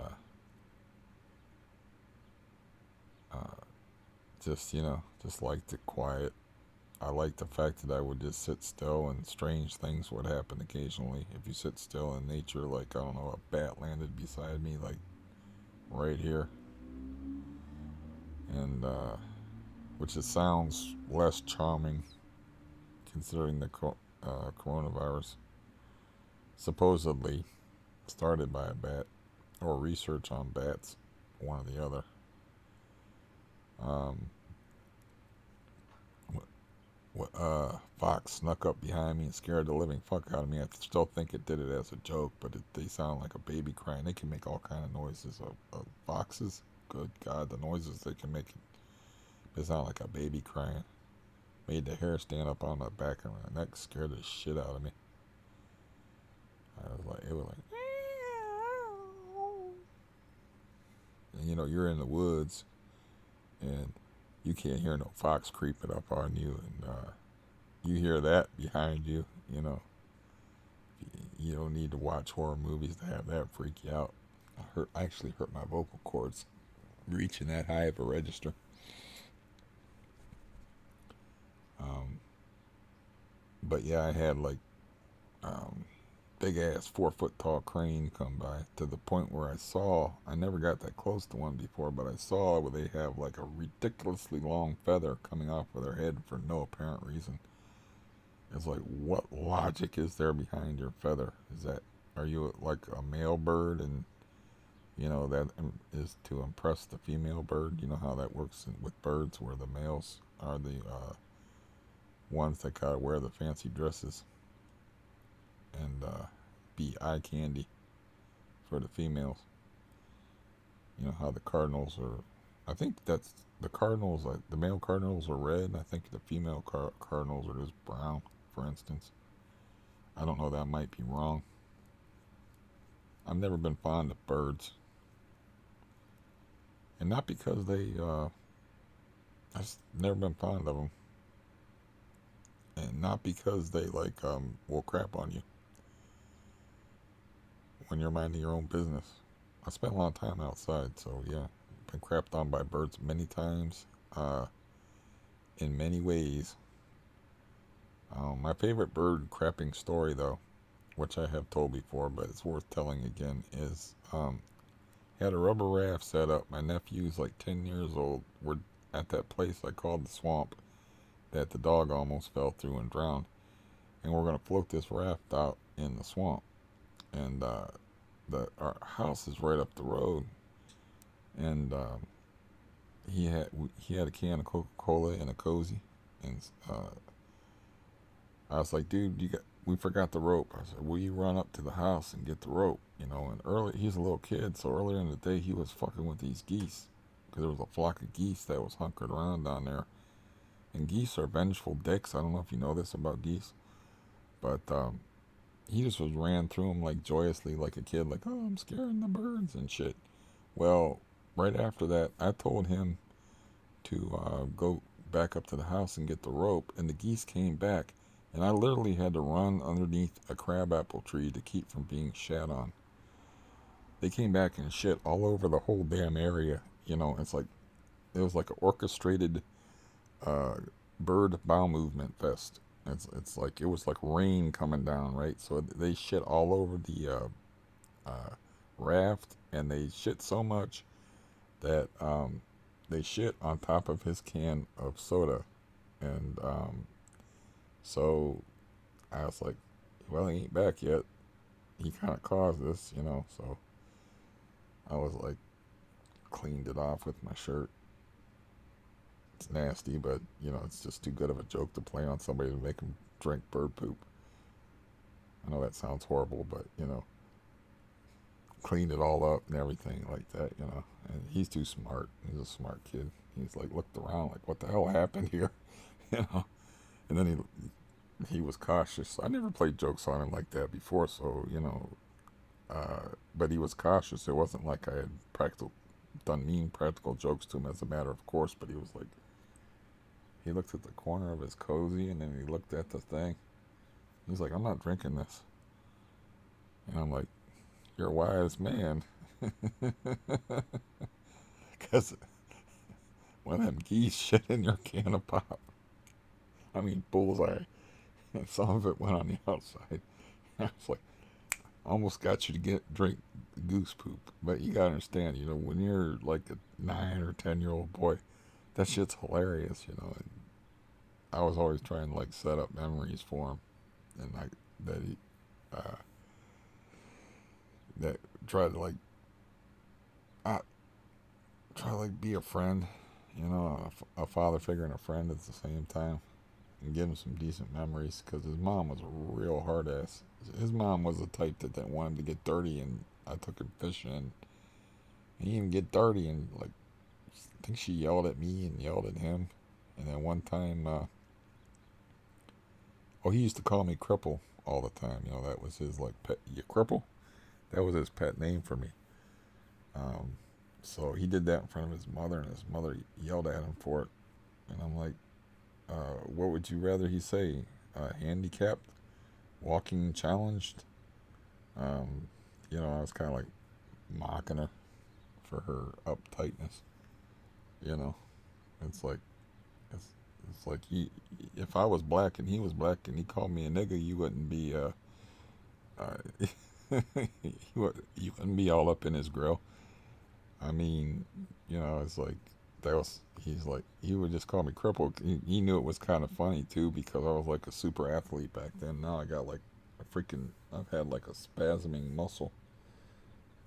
just like the quiet. I like the fact that I would just sit still and strange things would happen occasionally. If you sit still in nature, like, I don't know, a bat landed beside me, like, right here. And, which it sounds less charming considering the coronavirus. Supposedly started by a bat, or research on bats, one or the other. fox snuck up behind me and scared the living fuck out of me. I still think it did it as a joke, but they sound like a baby crying. They can make all kind of noises. Foxes, good God, the noises they can make. It sound like a baby crying. Made the hair stand up on the back of my neck. Scared the shit out of me. It was like, and you know, you're in the woods and you can't hear no fox creeping up on you, and you hear that behind you. You know, you don't need to watch horror movies to have that freak you out. I actually hurt my vocal cords reaching that high of a register. But yeah, I had like big ass 4 foot tall crane come by to the point where I never got that close to one before, but I saw where they have like a ridiculously long feather coming off of their head for no apparent reason. It's like, what logic is there behind your feather? Are you like a male bird, and you know that is to impress the female bird? You know how that works with birds, where the males are the ones that gotta wear the fancy dresses and be eye candy for the females. You know how the cardinals are. I think that's the cardinals. The male cardinals are red. And I think the female cardinals are just brown, for instance. I don't know. That might be wrong. I've never been fond of birds, and not because I've just never been fond of them, and not because they will crap on you when you're minding your own business. I spent a lot of time outside, so yeah, been crapped on by birds many times, in many ways. My favorite bird crapping story, though, which I have told before, but it's worth telling again, is had a rubber raft set up. My nephew's like 10 years old. We're at that place I called the swamp that the dog almost fell through and drowned, and we're gonna float this raft out in the swamp. And our house is right up the road, and he had a can of Coca-Cola and a cozy, and I was like, dude, we forgot the rope. I said, will you run up to the house and get the rope? You know, and he's a little kid, so earlier in the day he was fucking with these geese, because there was a flock of geese that was hunkered around down there, and geese are vengeful dicks. I don't know if you know this about geese, but he just ran through them like joyously, like a kid, like, oh, I'm scaring the birds and shit. Well, right after that, I told him to go back up to the house and get the rope, and the geese came back, and I literally had to run underneath a crabapple tree to keep from being shat on. They came back and shit all over the whole damn area. You know, it was like an orchestrated uh, bird bowel movement fest. It's like it was like rain coming down, right? So they shit all over the raft, and they shit so much that they shit on top of his can of soda, and so I was like, well, he ain't back yet. He kind of caused this, you know. So I was like, cleaned it off with my shirt. It's nasty, but you know, it's just too good of a joke to play on somebody to make them drink bird poop. I know that sounds horrible, but you know, cleaned it all up and everything like that, you know. And he's too smart. He's a smart kid. He's like looked around like, what the hell happened here, you know. And then he was cautious. I never played jokes on him like that before, so you know. But he was cautious. It wasn't like I had done mean practical jokes to him as a matter of course. But he was like, he looked at the corner of his cozy, and then he looked at the thing. He's like, I'm not drinking this. And I'm like, you're a wise man. Because one of them geese shit in your can of pop. I mean, bullseye. And some of it went on the outside. I was like, almost got you to drink goose poop. But you gotta understand, you know, when you're like a 9 or 10-year-old boy, that shit's hilarious, you know. And I was always trying to like set up memories for him, and like that he that try to like try to like be a friend, you know, a father figure and a friend at the same time. and give him some decent memories, because his mom was a real hard ass. His mom was the type that wanted to get dirty, and I took him fishing, and he didn't even get dirty, and like I think she yelled at me and yelled at him, and then one time, oh, he used to call me Cripple all the time. You know, that was his like pet. You cripple? That was his pet name for me. Um, so he did that in front of his mother, and his mother yelled at him for it. And I'm like, what would you rather he say? Handicapped, walking challenged. Um, you know, I was kind of like mocking her for her uptightness. You know, it's like it's it's like if I was black and he was black and he called me a nigga, you wouldn't be you wouldn't be all up in his grill. I mean, you know, it's like that was he's like he would just call me crippled. He knew it was kind of funny too, because I was like a super athlete back then. Now I got like a freaking I've had like a spasming muscle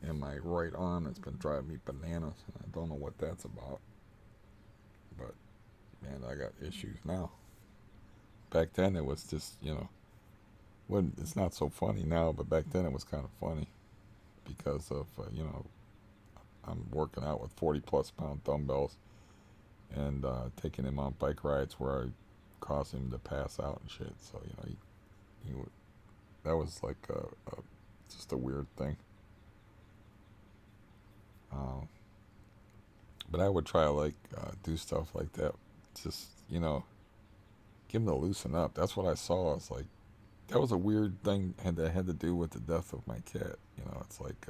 in my right arm that's been driving me bananas. I don't know what that's about, but man, I got issues now. Back then it was just, you know, when it's not so funny now, but back then it was kind of funny because of you know, I'm working out with 40 plus pound dumbbells and taking him on bike rides where I cause him to pass out and shit. So you know, that was like just a weird thing. Um, but I would try to like do stuff like that. Just you know, get him to loosen up. That's what I saw. It's like that was a weird thing that had to do with the death of my cat. You know, it's like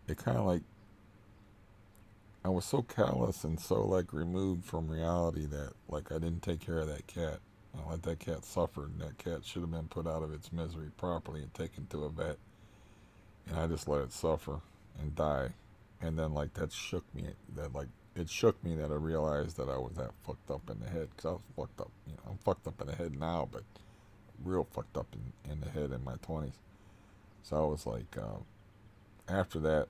it kind of like I was so callous and so like removed from reality that like I didn't take care of that cat. I let that cat suffer, and that cat should have been put out of its misery properly and taken to a vet. And I just let it suffer and die. And then like that shook me. That like it shook me that I realized that I was that fucked up in the head. Cause I was fucked up. You know, I'm fucked up in the head now, but real fucked up in the head in my 20s. So I was like, after that,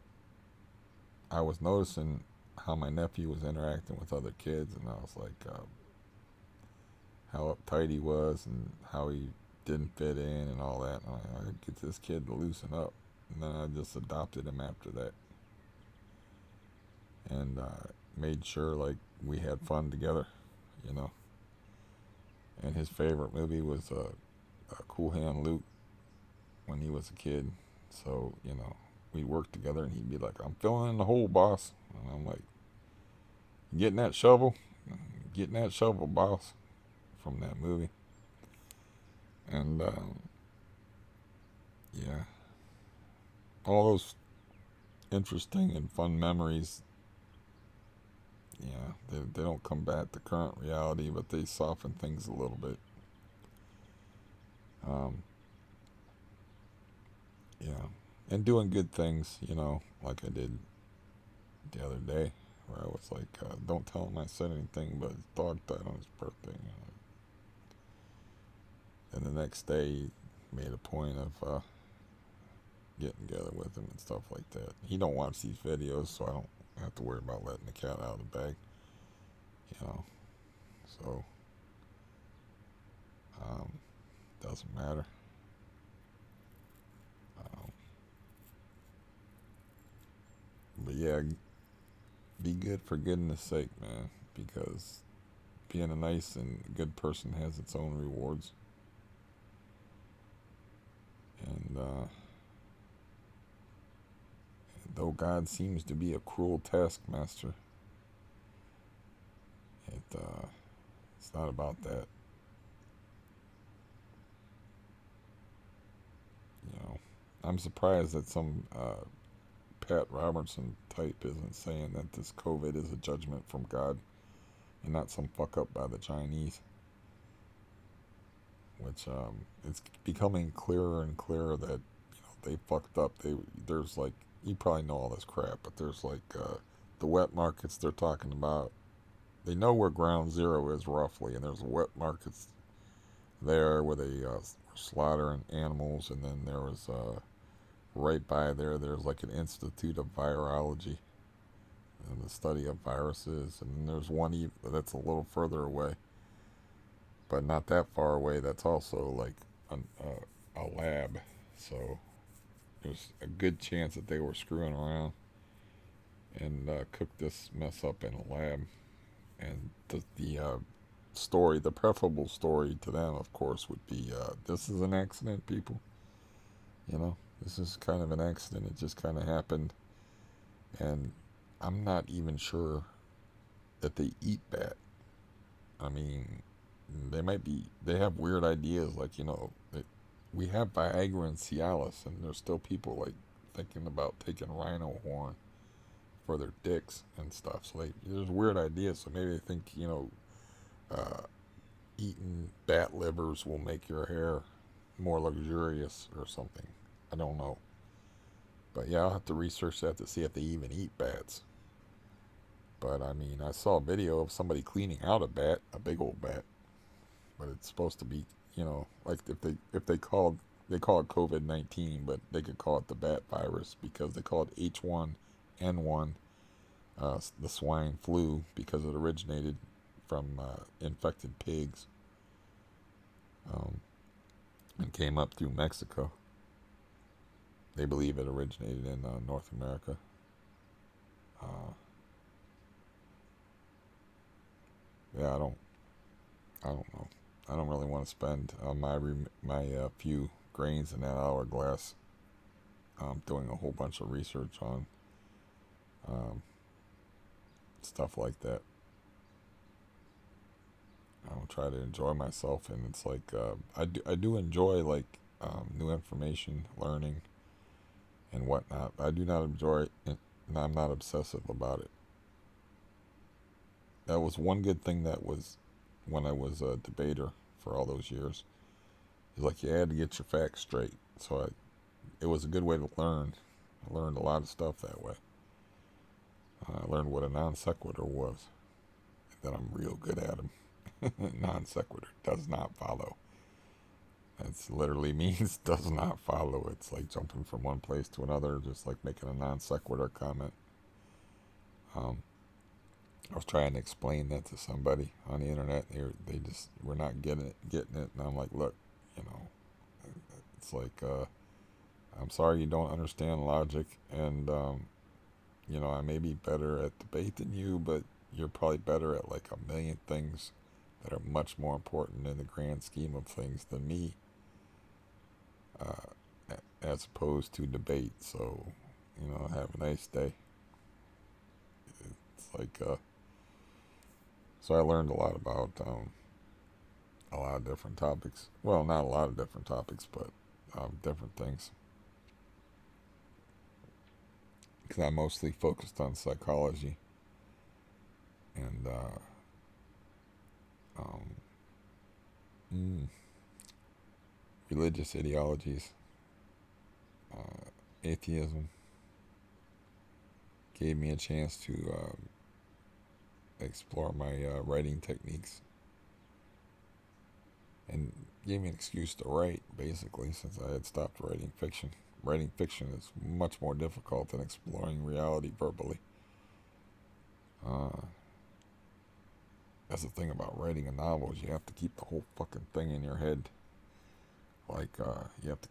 I was noticing how my nephew was interacting with other kids, and I was like, how uptight he was and how he didn't fit in and all that. And I get this kid to loosen up, and then I just adopted him after that, and made sure like we had fun together, you know. And his favorite movie was Cool Hand Luke when he was a kid. So you know, we worked together, and he'd be like, "I'm filling in the hole, boss," and I'm like, "Getting that shovel, getting that shovel, boss," from that movie. And yeah, all those interesting and fun memories. Yeah, they don't combat the current reality, but they soften things a little bit. Um, yeah, and doing good things, you know, like I did the other day, where I was like, "Don't tell him I said anything, but his dog died on his birthday." You know? And the next day, he made a point of getting together with him and stuff like that. He don't watch these videos, so I don't have to worry about letting the cat out of the bag, you know. So um, doesn't matter. Um, but yeah, be good for goodness sake, man, because being a nice and good person has its own rewards. And though God seems to be a cruel taskmaster, it's not about that. You know, I'm surprised that some Pat Robertson type isn't saying that this COVID is a judgment from God and not some fuck up by the Chinese. Which it's becoming clearer and clearer that they fucked up. There's like you probably know all this crap, but there's like the wet markets they're talking about. They know where ground zero is roughly, and there's wet markets there where they were slaughtering animals, and then there was right by there. There's like an institute of virology and the study of viruses, and there's one that's a little further away but not that far away. That's also like a lab. So there's a good chance that they were screwing around and cooked this mess up in a lab. And the story, the preferable story to them, of course, would be this is an accident, people. You know, this is kind of an accident. It just kind of happened. And I'm not even sure that they eat bat. I mean, they have weird ideas like, we have Viagra and Cialis, and there's still people like thinking about taking rhino horn for their dicks and stuff. So there's weird ideas. So maybe they think, uh, eating bat livers will make your hair more luxurious or something. I don't know. But yeah, I'll have to research that to see if they even eat bats. But I mean, I saw a video of somebody cleaning out a bat, a big old bat. But it's supposed to be, like they call it COVID-19, but they could call it the bat virus because they call it H1N1, the swine flu, because it originated from infected pigs, and came up through Mexico. They believe it originated in North America. Uh, yeah, I don't know. I don't really want to spend my few grains in that hourglass doing a whole bunch of research on um, stuff like that. I'll try to enjoy myself, and it's like I do enjoy like new information, learning, and whatnot. I do not enjoy it, and I'm not obsessive about it. That was one good thing that was when I was a debater for all those years. It's like you had to get your facts straight. So it was a good way to learn. I learned a lot of stuff that way. I learned what a non sequitur was. And then I'm real good at them. Non sequitur does not follow. That's literally means does not follow. It's like jumping from one place to another, just like making a non sequitur comment. Um, I was trying to explain that to somebody on the internet. They just were not getting it, and I'm like, look, you know, it's like I'm sorry you don't understand logic, and I may be better at debate than you, but you're probably better at like a million things that are much more important in the grand scheme of things than me, as opposed to debate. So, have a nice day. It's like, so I learned a lot about a lot of different topics. Well, not a lot of different topics, but different things. Because I mostly focused on psychology and um, mm, religious ideologies, atheism. Gave me a chance to explore my writing techniques and gave me an excuse to write, basically, since I had stopped writing fiction. Writing fiction is much more difficult than exploring reality verbally. Uh, that's the thing about writing a novel is you have to keep the whole fucking thing in your head. Like you have to.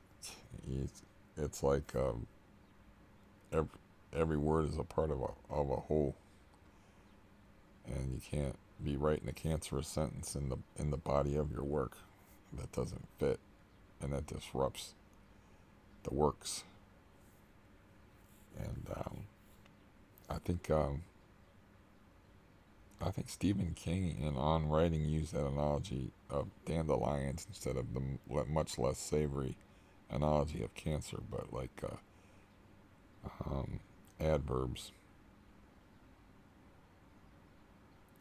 It's like every every word is a part of a whole, and you can't be writing a cancerous sentence in the body of your work that doesn't fit, and that disrupts the works. And I think I think Stephen King in On Writing used that analogy of dandelions instead of the much less savory analogy of cancer, but like um, adverbs.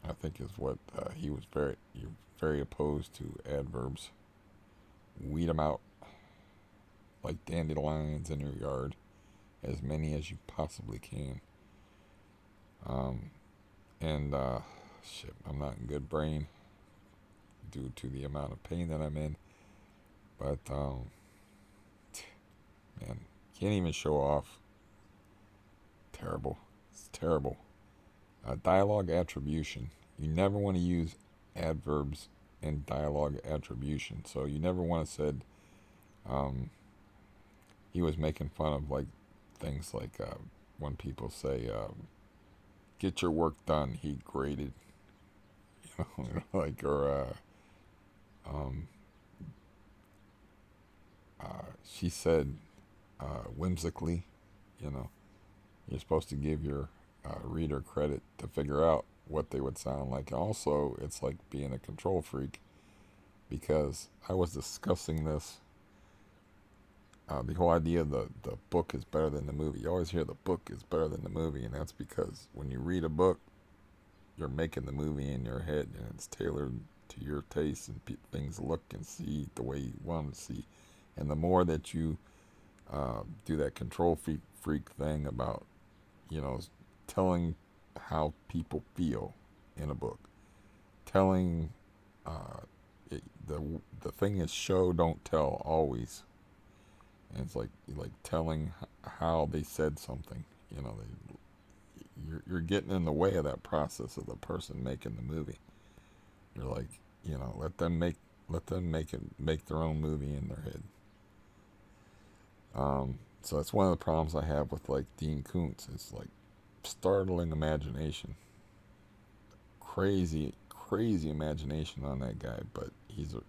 I think is what he was very opposed to adverbs. Weed them out like dandelions in your yard, as many as you possibly can. Um, and shit, I'm not in good brain due to the amount of pain that I'm in. But man, can't even show off. Terrible. It's terrible. Dialogue attribution. You never want to use adverbs and dialogue attribution. So you never want to said um, he was making fun of like things like when people say "get your work done," he graded, you know, like or um, she said whimsically, you know, you're supposed to give your reader credit to figure out what they would sound like. Also, it's like being a control freak because I was discussing this. The whole idea of the book is better than the movie. You always hear the book is better than the movie, and that's because when you read a book, you're making the movie in your head, and it's tailored to your taste, and things look and see the way you want to see. And the more that you do that control freak thing about, you know, telling how people feel in a book, telling uh, the thing is show don't tell always, and it's like telling how they said something. You know, you're getting in the way of that process of the person making the movie. You're like, you know, let them make their own movie in their head. So that's one of the problems I have with like Dean Koontz. It's like startling imagination, crazy imagination on that guy. But he's a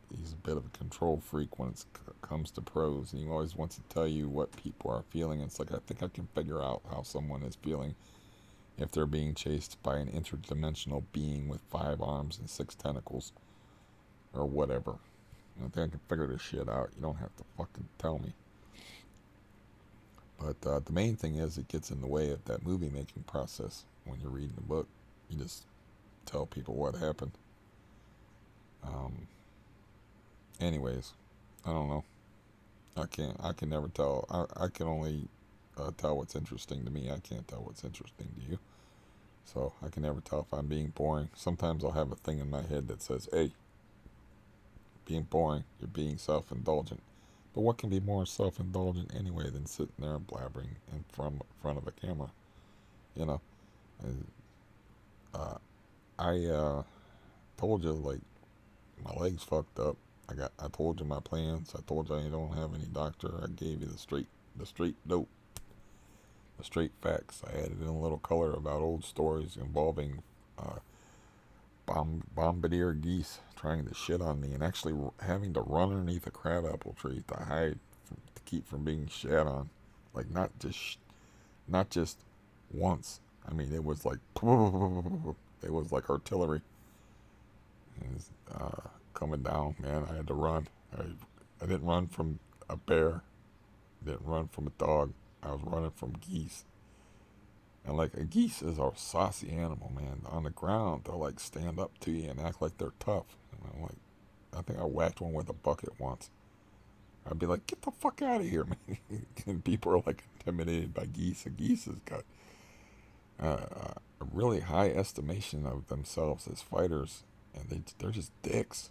bit of a control freak when it comes to prose, and he always wants to tell you what people are feeling. It's like I think I can figure out how someone is feeling if they're being chased by an interdimensional being with 5 arms and 6 tentacles, or whatever. I think I can figure this shit out. You don't have to fucking tell me. But the main thing is it gets in the way of that movie making process. When you're reading the book, you just tell people what happened. Um, anyways, I don't know. I can never tell. I can only tell what's interesting to me. I can't tell what's interesting to you. So I can never tell if I'm being boring. Sometimes I'll have a thing in my head that says, hey, being boring, you're being self-indulgent. But what can be more self-indulgent anyway than sitting there and blabbering in front of a camera? You know, uh, I told you like my legs fucked up. I told you my plans. I told you I don't have any doctor. I gave you the straight dope, the straight facts. I added in a little color about old stories involving uh, bombardier geese trying to shit on me and actually having to run underneath a crabapple tree to hide to keep from being shat on. Like not just once. I mean, it was like it was like artillery. It was, coming down, man. I had to run. I didn't run from a bear. I didn't run from a dog. I was running from geese. And like a geese is a saucy animal, man. On the ground, they'll like stand up to you and act like they're tough. And I'm like, I think I whacked one with a bucket once. I'd be like, get the fuck out of here, man. And people are like intimidated by geese. And geese has got a really high estimation of themselves as fighters. And they're just dicks.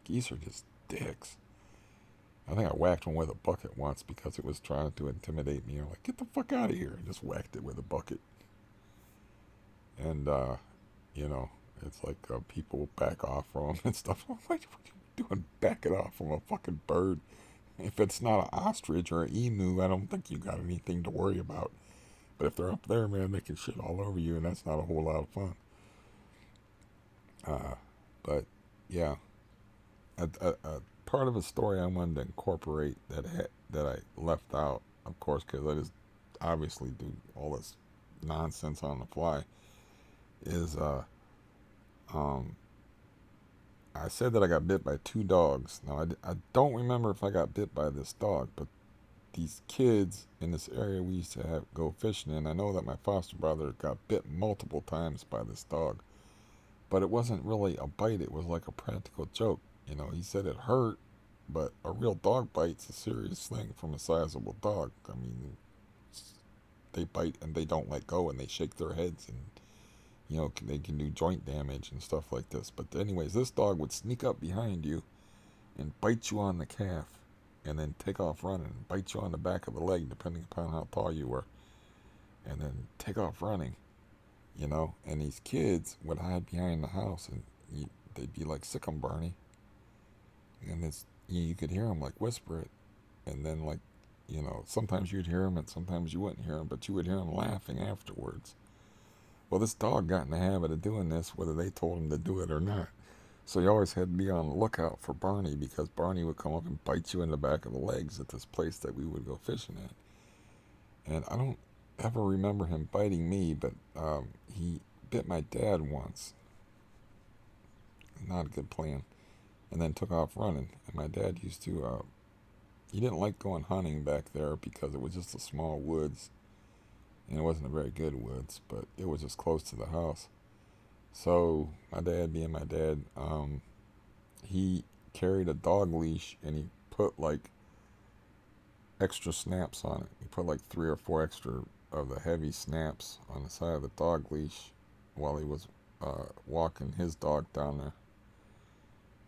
Geese are just dicks. I think I whacked one with a bucket once because it was trying to intimidate me. I'm like, get the fuck out of here. And just whacked it with a bucket. And, you know, it's like people back off from them and stuff. What are you doing backing off from a fucking bird? If it's not an ostrich or an emu, I don't think you got anything to worry about. But if they're up there, man, they can shit all over you, and that's not a whole lot of fun. But, yeah, a part of a story I wanted to incorporate that I left out, of course, because I just obviously do all this nonsense on the fly, is um, I said that I got bit by 2 dogs. Now, I don't remember if I got bit by this dog, but these kids in this area we used to go fishing in, I know that my foster brother got bit multiple times by this dog. But it wasn't really a bite, it was like a practical joke. You know, he said it hurt, but a real dog bite's a serious thing from a sizable dog. I mean, they bite and they don't let go and they shake their heads and, you know, they can do joint damage and stuff like this. But anyways, this dog would sneak up behind you and bite you on the calf and then take off running and bite you on the back of the leg depending upon how tall you were and then take off running, you know. And these kids would hide behind the house and they'd be like, sick 'em, Barney. and you could hear him like whisper it, and then like, sometimes you'd hear him and sometimes you wouldn't hear him, but you would hear him laughing afterwards. Well, this dog got in the habit of doing this, whether they told him to do it or not. So you always had to be on the lookout for Barney, because Barney would come up and bite you in the back of the legs at this place that we would go fishing at. And I don't ever remember him biting me, but he bit my dad once. Not a good plan. And then took off running. And my dad used to, he didn't like going hunting back there because it was just a small woods. And it wasn't a very good woods, but it was just close to the house. So my dad, being my dad, he carried a dog leash and he put like extra snaps on it. He put like 3 or 4 extra of the heavy snaps on the side of the dog leash while he was walking his dog down there.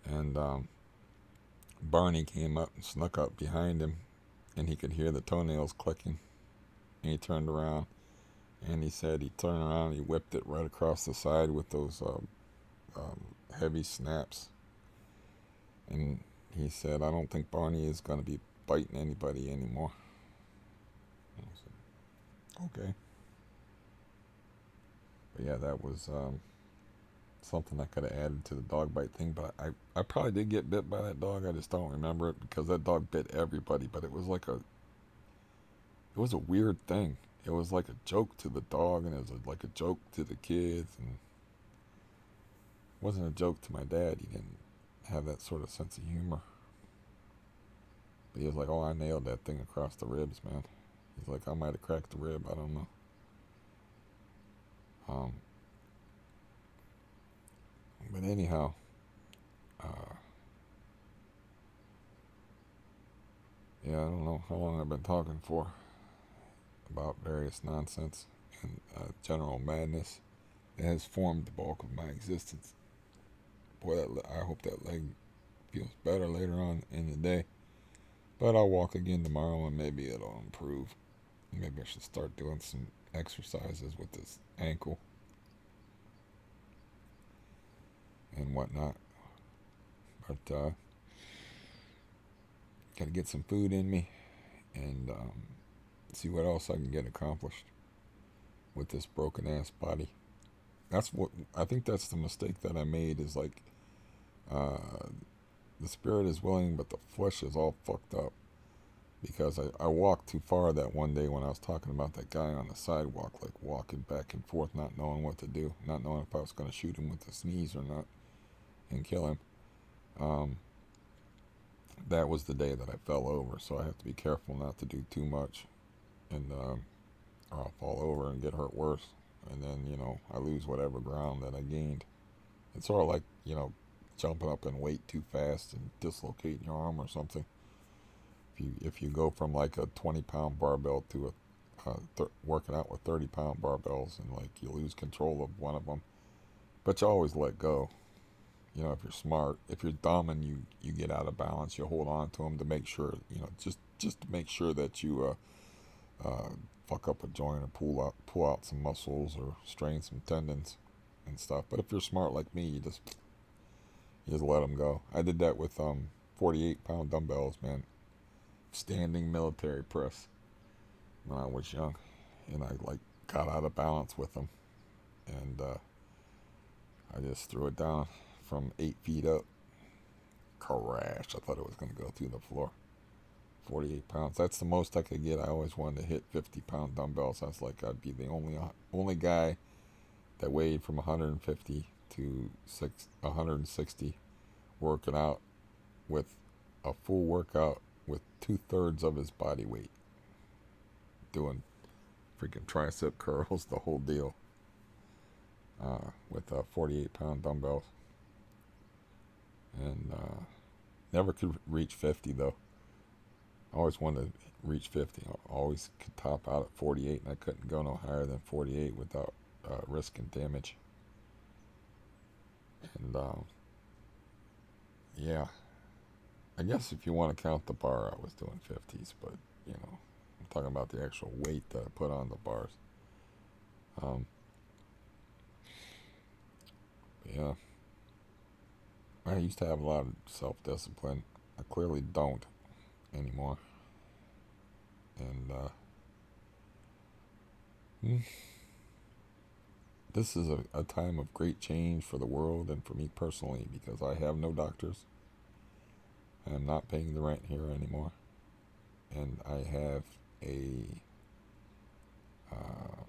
And Barney came up and snuck up behind him, and he could hear the toenails clicking. And he turned around, and he said he turned around, he whipped it right across the side with those heavy snaps. And he said, "I don't think Barney is going to be biting anybody anymore." And I said, "Okay." But yeah, that was something I could have added to the dog bite thing. But I probably did get bit by that dog. I just don't remember it, because that dog bit everybody. But it was a weird thing. It was like a joke to the dog, and it was like a joke to the kids, and it wasn't a joke to my dad. He didn't have that sort of sense of humor. But he was like, "Oh, I nailed that thing across the ribs, man." He's like, "I might have cracked the rib. I don't know." Um, but anyhow, uh, yeah, I don't know how long I've been talking for about various nonsense and general madness that has formed the bulk of my existence. Boy, I hope that leg feels better later on in the day. But I'll walk again tomorrow and maybe it'll improve. Maybe I should start doing some exercises with this ankle and whatnot. But gotta get some food in me and see what else I can get accomplished with this broken ass body. That's what I think. That's the mistake that I made. Is like uh, the spirit is willing, but the flesh is all fucked up. Because I walked too far that one day when I was talking about that guy on the sidewalk, like walking back and forth, not knowing what to do, not knowing if I was going to shoot him with the sneeze or not and kill him. Um, that was the day that I fell over, so I have to be careful not to do too much, and or I'll fall over and get hurt worse, and then I lose whatever ground that I gained. It's sort of like jumping up in weight too fast and dislocating your arm or something. If you go from like a 20-pound barbell to working out with 30-pound barbells, and like you lose control of one of them, but you always let go. If you're smart. If you're dumb and you get out of balance, you hold on to them to make sure, just to make sure that you fuck up a joint or pull out some muscles or strain some tendons and stuff. But if you're smart like me, you just let them go. I did that with 48-pound dumbbells, man. Standing military press when I was young, and I like got out of balance with them, and I just threw it down from 8 feet up. Crash! I thought it was going to go through the floor. 48 pounds. That's the most I could get. I always wanted to hit 50-pound dumbbells. I was like, I'd be the only guy that weighed from 150 to 160 working out with a full workout with 2/3 of his body weight, doing freaking tricep curls, the whole deal, with 48-pound dumbbells, and never could reach 50 though. I always wanted to reach 50. I always could top out at 48, and I couldn't go no higher than 48 without risking damage. And yeah, I guess if you want to count the bar, I was doing 50s, but I'm talking about the actual weight that I put on the bars. Yeah, I used to have a lot of self-discipline. I clearly don't anymore. And mm, this is a time of great change for the world and for me personally because I have no doctors. I am not paying the rent here anymore. And I have a uh,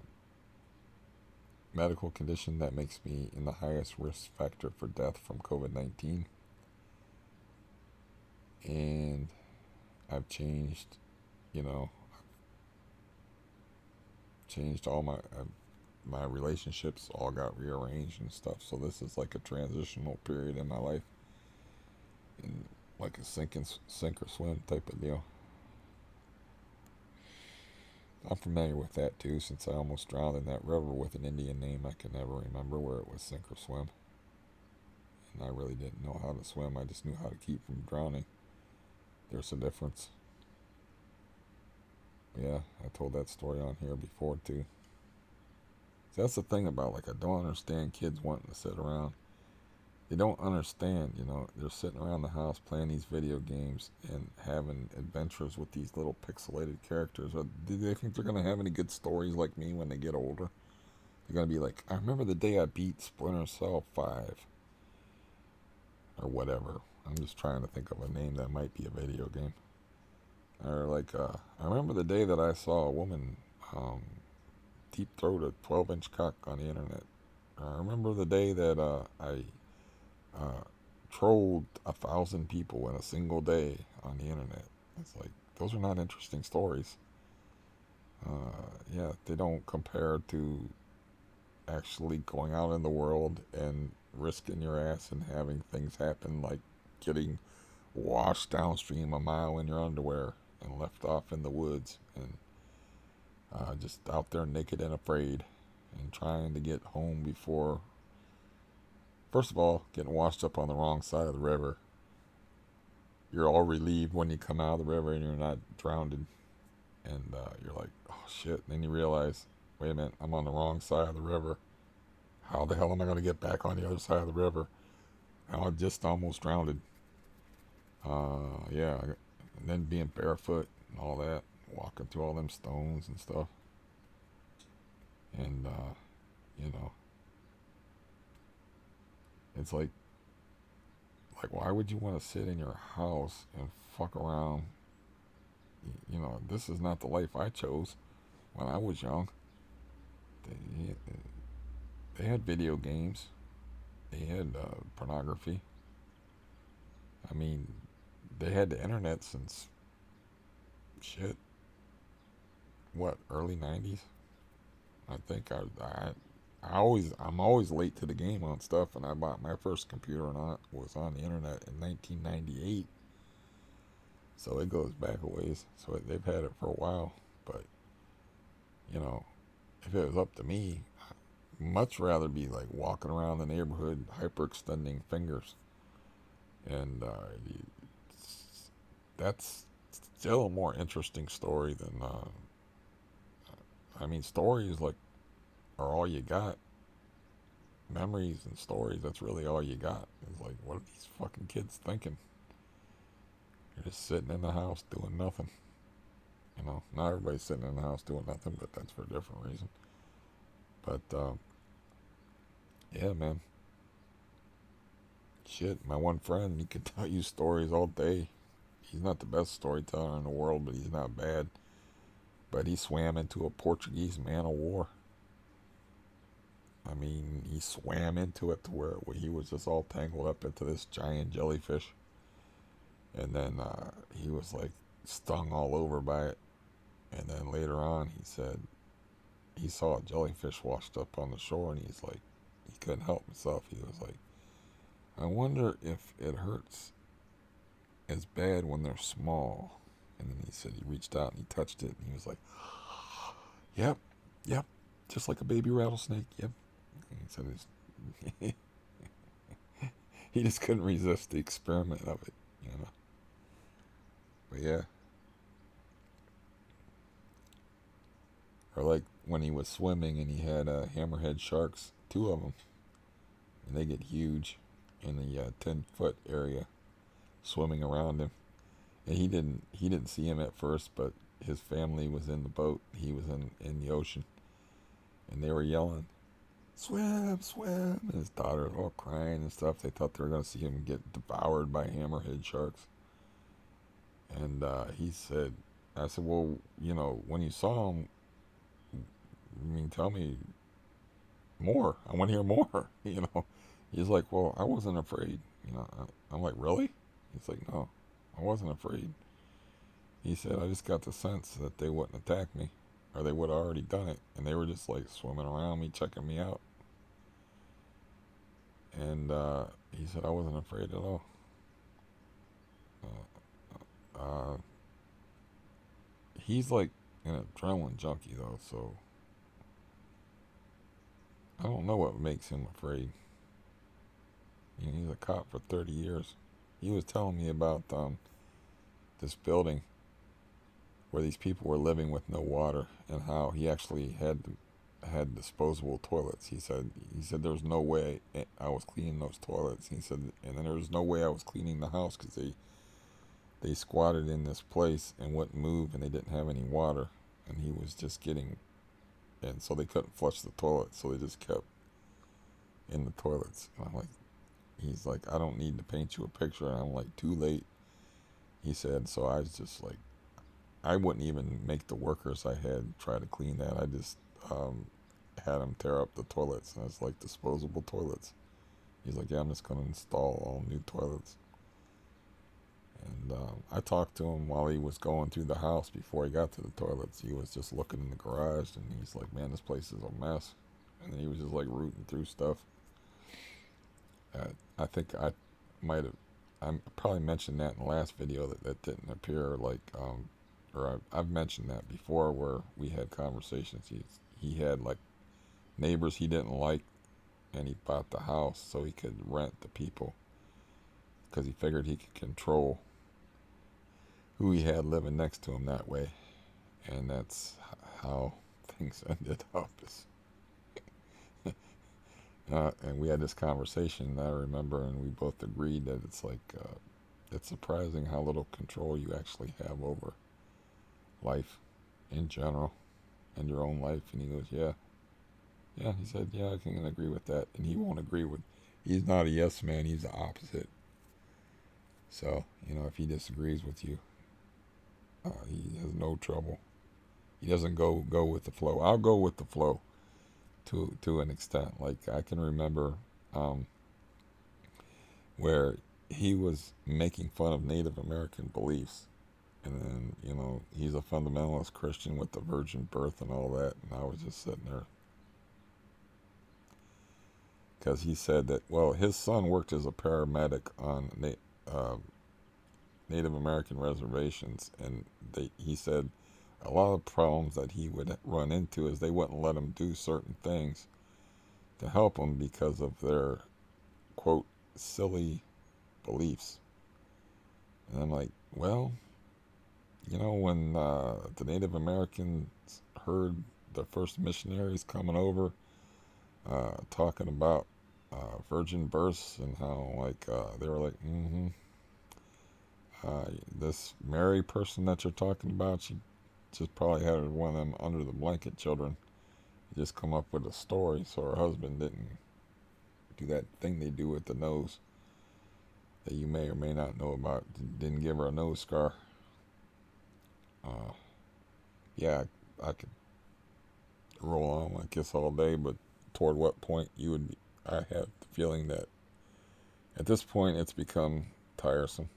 medical condition that makes me in the highest risk factor for death from COVID-19. And I've changed, you know, changed all my relationships all got rearranged and stuff. So this is like a transitional period in my life, and like a sink or swim type of deal. I'm familiar with that too, since I almost drowned in that river with an Indian name I can never remember where it was sink or swim. And I really didn't know how to swim. I just knew how to keep from drowning. There's a difference. Yeah, I told that story on here before too. See, that's the thing about, like, I don't understand kids wanting to sit around. They don't understand, they're sitting around the house playing these video games and having adventures with these little pixelated characters. Or do they think they're going to have any good stories like me when they get older? They're going to be like, I remember the day I beat Splinter Cell 5. Or whatever. I'm just trying to think of a name that might be a video game. Or like, I remember the day that I saw a woman deep throat a 12-inch cock on the internet. I remember the day that I trolled 1,000 people in a single day on the internet. It's like, those are not interesting stories. Yeah, they don't compare to actually going out in the world and risking your ass and having things happen, like getting washed downstream a mile in your underwear and left off in the woods, and just out there naked and afraid and trying to get home before, first of all, getting washed up on the wrong side of the river. You're all relieved when you come out of the river and you're not drowned, and you're like, oh shit. And then you realize, wait a minute, I'm on the wrong side of the river. How the hell am I going to get back on the other side of the river? I just almost drowned. Yeah, and then being barefoot and all that, walking through all them stones and stuff. And, you know, it's like, why would you want to sit in your house and fuck around? This is not the life I chose when I was young. They, they had video games. They had pornography. I mean, they had the internet since, shit, what, early 90s? I think I'm always late to the game on stuff, and I bought my first computer was on the internet in 1998. So it goes back a ways. So they've had it for a while. But, if it was up to me, I'd much rather be like walking around the neighborhood hyperextending fingers. And that's still a more interesting story than, stories like are all you got. Memories and stories, that's really all you got. It's like, what are these fucking kids thinking? You're just sitting in the house doing nothing. Not everybody's sitting in the house doing nothing, but that's for a different reason. But, yeah, man. Shit, my one friend, he could tell you stories all day. He's not the best storyteller in the world, but he's not bad. But he swam into a Portuguese man of war. I mean, he swam into it to where he was just all tangled up into this giant jellyfish. And then he was like stung all over by it. And then later on, he said he saw a jellyfish washed up on the shore, and he's like, he couldn't help himself. He was like, I wonder if it hurts as bad when they're small. And then he said he reached out and he touched it, and he was like, yep, yep, just like a baby rattlesnake, yep. And he said he just couldn't resist the experiment of it. But yeah. Or like when he was swimming and he had hammerhead sharks, two of them, and they get huge. in the 10-foot area, swimming around him. And he didn't see him at first, but his family was in the boat. He was in the ocean, and they were yelling, "Swim, swim!" And his daughter was all crying and stuff. They thought they were going to see him get devoured by hammerhead sharks. And he said, I said, well, when you saw him, I mean, tell me more. I want to hear more. He's like, well, I wasn't afraid. I'm like, really? He's like, no, I wasn't afraid. He said, I just got the sense that they wouldn't attack me, or they would have already done it, and they were just like swimming around me, checking me out. And he said, I wasn't afraid at all. Uh, he's like an adrenaline junkie, though, so I don't know what makes him afraid. He's a cop for 30 years. He was telling me about this building where these people were living with no water, and how he actually had disposable toilets. He said there was no way I was cleaning those toilets. He said, and then there was no way I was cleaning the house, because they squatted in this place and wouldn't move, and they didn't have any water, and he was just getting, and so they couldn't flush the toilet, so they just kept in the toilets. And I'm like, he's like, I don't need to paint you a picture. And I'm like, too late. He said, so I was just like, I wouldn't even make the workers I had try to clean that. I just had them tear up the toilets, and it's like disposable toilets. He's like, yeah, I'm just going to install all new toilets. And I talked to him while he was going through the house before he got to the toilets. He was just looking in the garage, and he's like, man, this place is a mess. And then he was just like rooting through stuff. I think I probably mentioned that in the last video that didn't appear, like, or I've mentioned that before, where we had conversations. He had like neighbors he didn't like, and he bought the house so he could rent the people, because he figured he could control who he had living next to him that way. And that's how things ended up. And we had this conversation, I remember, and we both agreed that it's like, it's surprising how little control you actually have over life in general, and your own life. And he goes, yeah, he said, yeah, I can agree with that. And he won't agree with, he's not a yes man, he's the opposite. So, if he disagrees with you, he has no trouble. He doesn't go with the flow. I'll go with the flow to an extent. Like, I can remember where he was making fun of Native American beliefs, and then he's a fundamentalist Christian with the virgin birth and all that, and I was just sitting there, because he said that, well, his son worked as a paramedic on Native American reservations, and he said a lot of problems that he would run into is they wouldn't let him do certain things to help him because of their, quote, silly beliefs. And I'm like, well, when the Native Americans heard the first missionaries coming over, talking about virgin births, and how, like, they were like, this Mary person that you're talking about, she just probably had one of them under the blanket children. Just come up with a story so her husband didn't do that thing they do with the nose that you may or may not know about. Didn't give her a nose scar. Yeah, I could roll on like this all day, but toward what point I have the feeling that at this point it's become tiresome.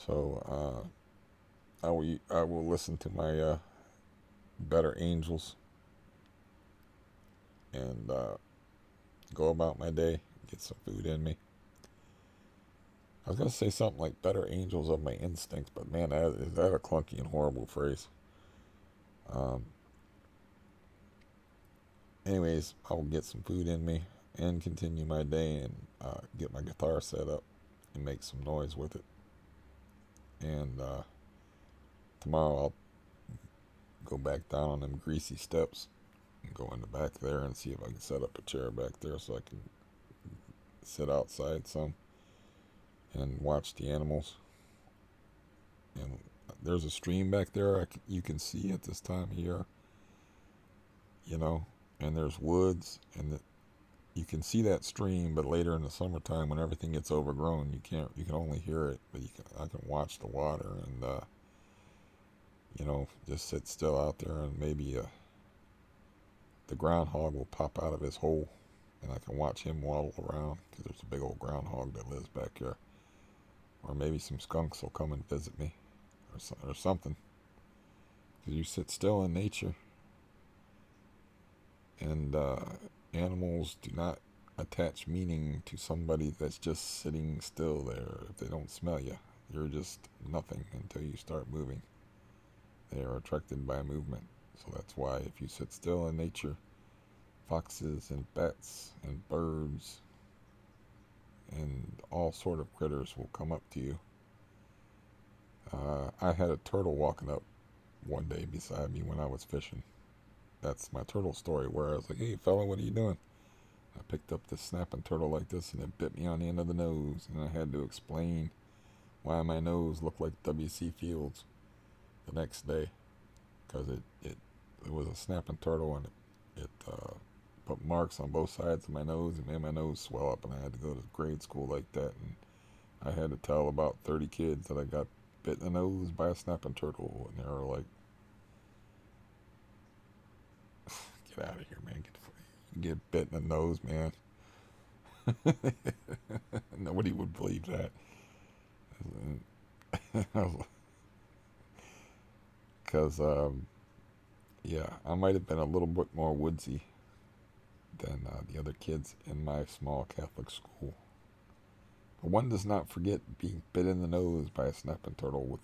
So I will listen to my better angels, and go about my day, get some food in me. I was going to say something like better angels of my instincts, but man, is that a clunky and horrible phrase. Anyways, I'll get some food in me and continue my day, and get my guitar set up and make some noise with it. And tomorrow I'll go back down on them greasy steps and go in the back there and see if I can set up a chair back there so I can sit outside some and watch the animals. And there's a stream back there you can see at this time of year, you know, and there's woods, and you can see that stream, but later in the summertime when everything gets overgrown, you can only hear it, but I can watch the water, and you know, just sit still out there, and maybe the groundhog will pop out of his hole, and I can watch him waddle around, because there's a big old groundhog that lives back here. Or maybe some skunks will come and visit me, or something. Because you sit still in nature, and animals do not attach meaning to somebody that's just sitting still there. If they don't smell you, you're just nothing until you start moving. They are attracted by movement. So that's why if you sit still in nature, foxes and bats and birds and all sort of critters will come up to you. I had a turtle walking up one day beside me when I was fishing. That's my turtle story, where I was like, "Hey fella, what are you doing?" I picked up this snapping turtle like this, and it bit me on the end of the nose, and I had to explain why my nose looked like W.C. Fields the next day, because it was a snapping turtle, and it put marks on both sides of my nose and made my nose swell up, and I had to go to grade school like that, and I had to tell about 30 kids that I got bit in the nose by a snapping turtle, and they were like, "Get out of here, man! Get bit in the nose, man." Nobody would believe that. Because, yeah, I might have been a little bit more woodsy than the other kids in my small Catholic school. But one does not forget being bit in the nose by a snapping turtle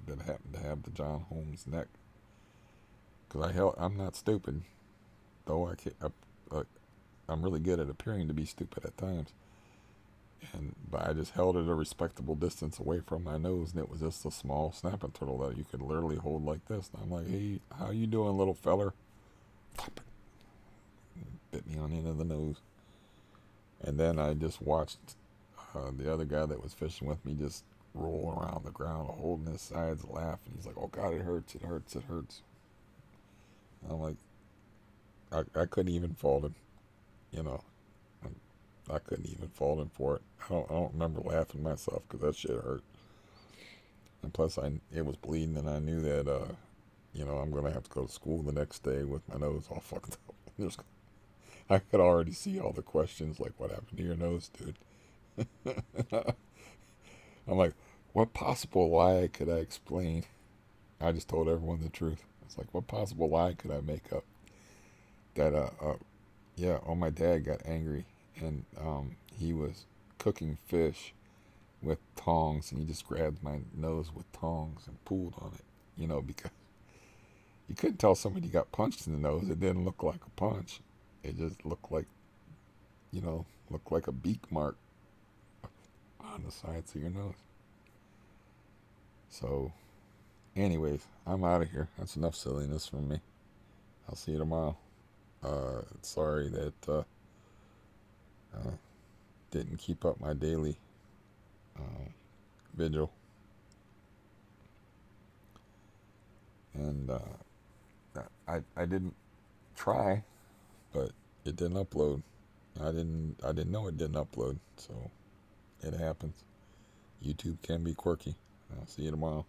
that happened to have the John Holmes neck. Because I'm not stupid, though I'm really good at appearing to be stupid at times. But I just held it a respectable distance away from my nose, and it was just a small snapping turtle that you could literally hold like this. And I'm like, "Hey, how you doing, little feller?" Bit me on the end of the nose. And then I just watched the other guy that was fishing with me just roll around the ground, holding his sides, laughing. He's like, "Oh God, it hurts! It hurts! It hurts!" And I'm like, I couldn't even fault him, you know. I couldn't even fault him for it. I don't remember laughing myself, because that shit hurt. And plus, it was bleeding, and I knew that you know, I'm gonna have to go to school the next day with my nose all fucked up. I could already see all the questions, like, "What happened to your nose, dude?" I'm like, "What possible lie could I explain?" I just told everyone the truth. It's like, what possible lie could I make up? That yeah, my dad got angry, and he was cooking fish with tongs, and he just grabbed my nose with tongs and pulled on it, you know, because you couldn't tell somebody got punched in the nose. It didn't look like a punch. It just looked like, you know, looked like a beak mark on the sides of your nose. So, anyways, I'm out of here. That's enough silliness from me. I'll see you tomorrow. Sorry that uh, didn't keep up my daily uh, vigil, and I didn't try, but it didn't upload. I didn't know it didn't upload, so it happens. YouTube can be quirky. I'll see you tomorrow.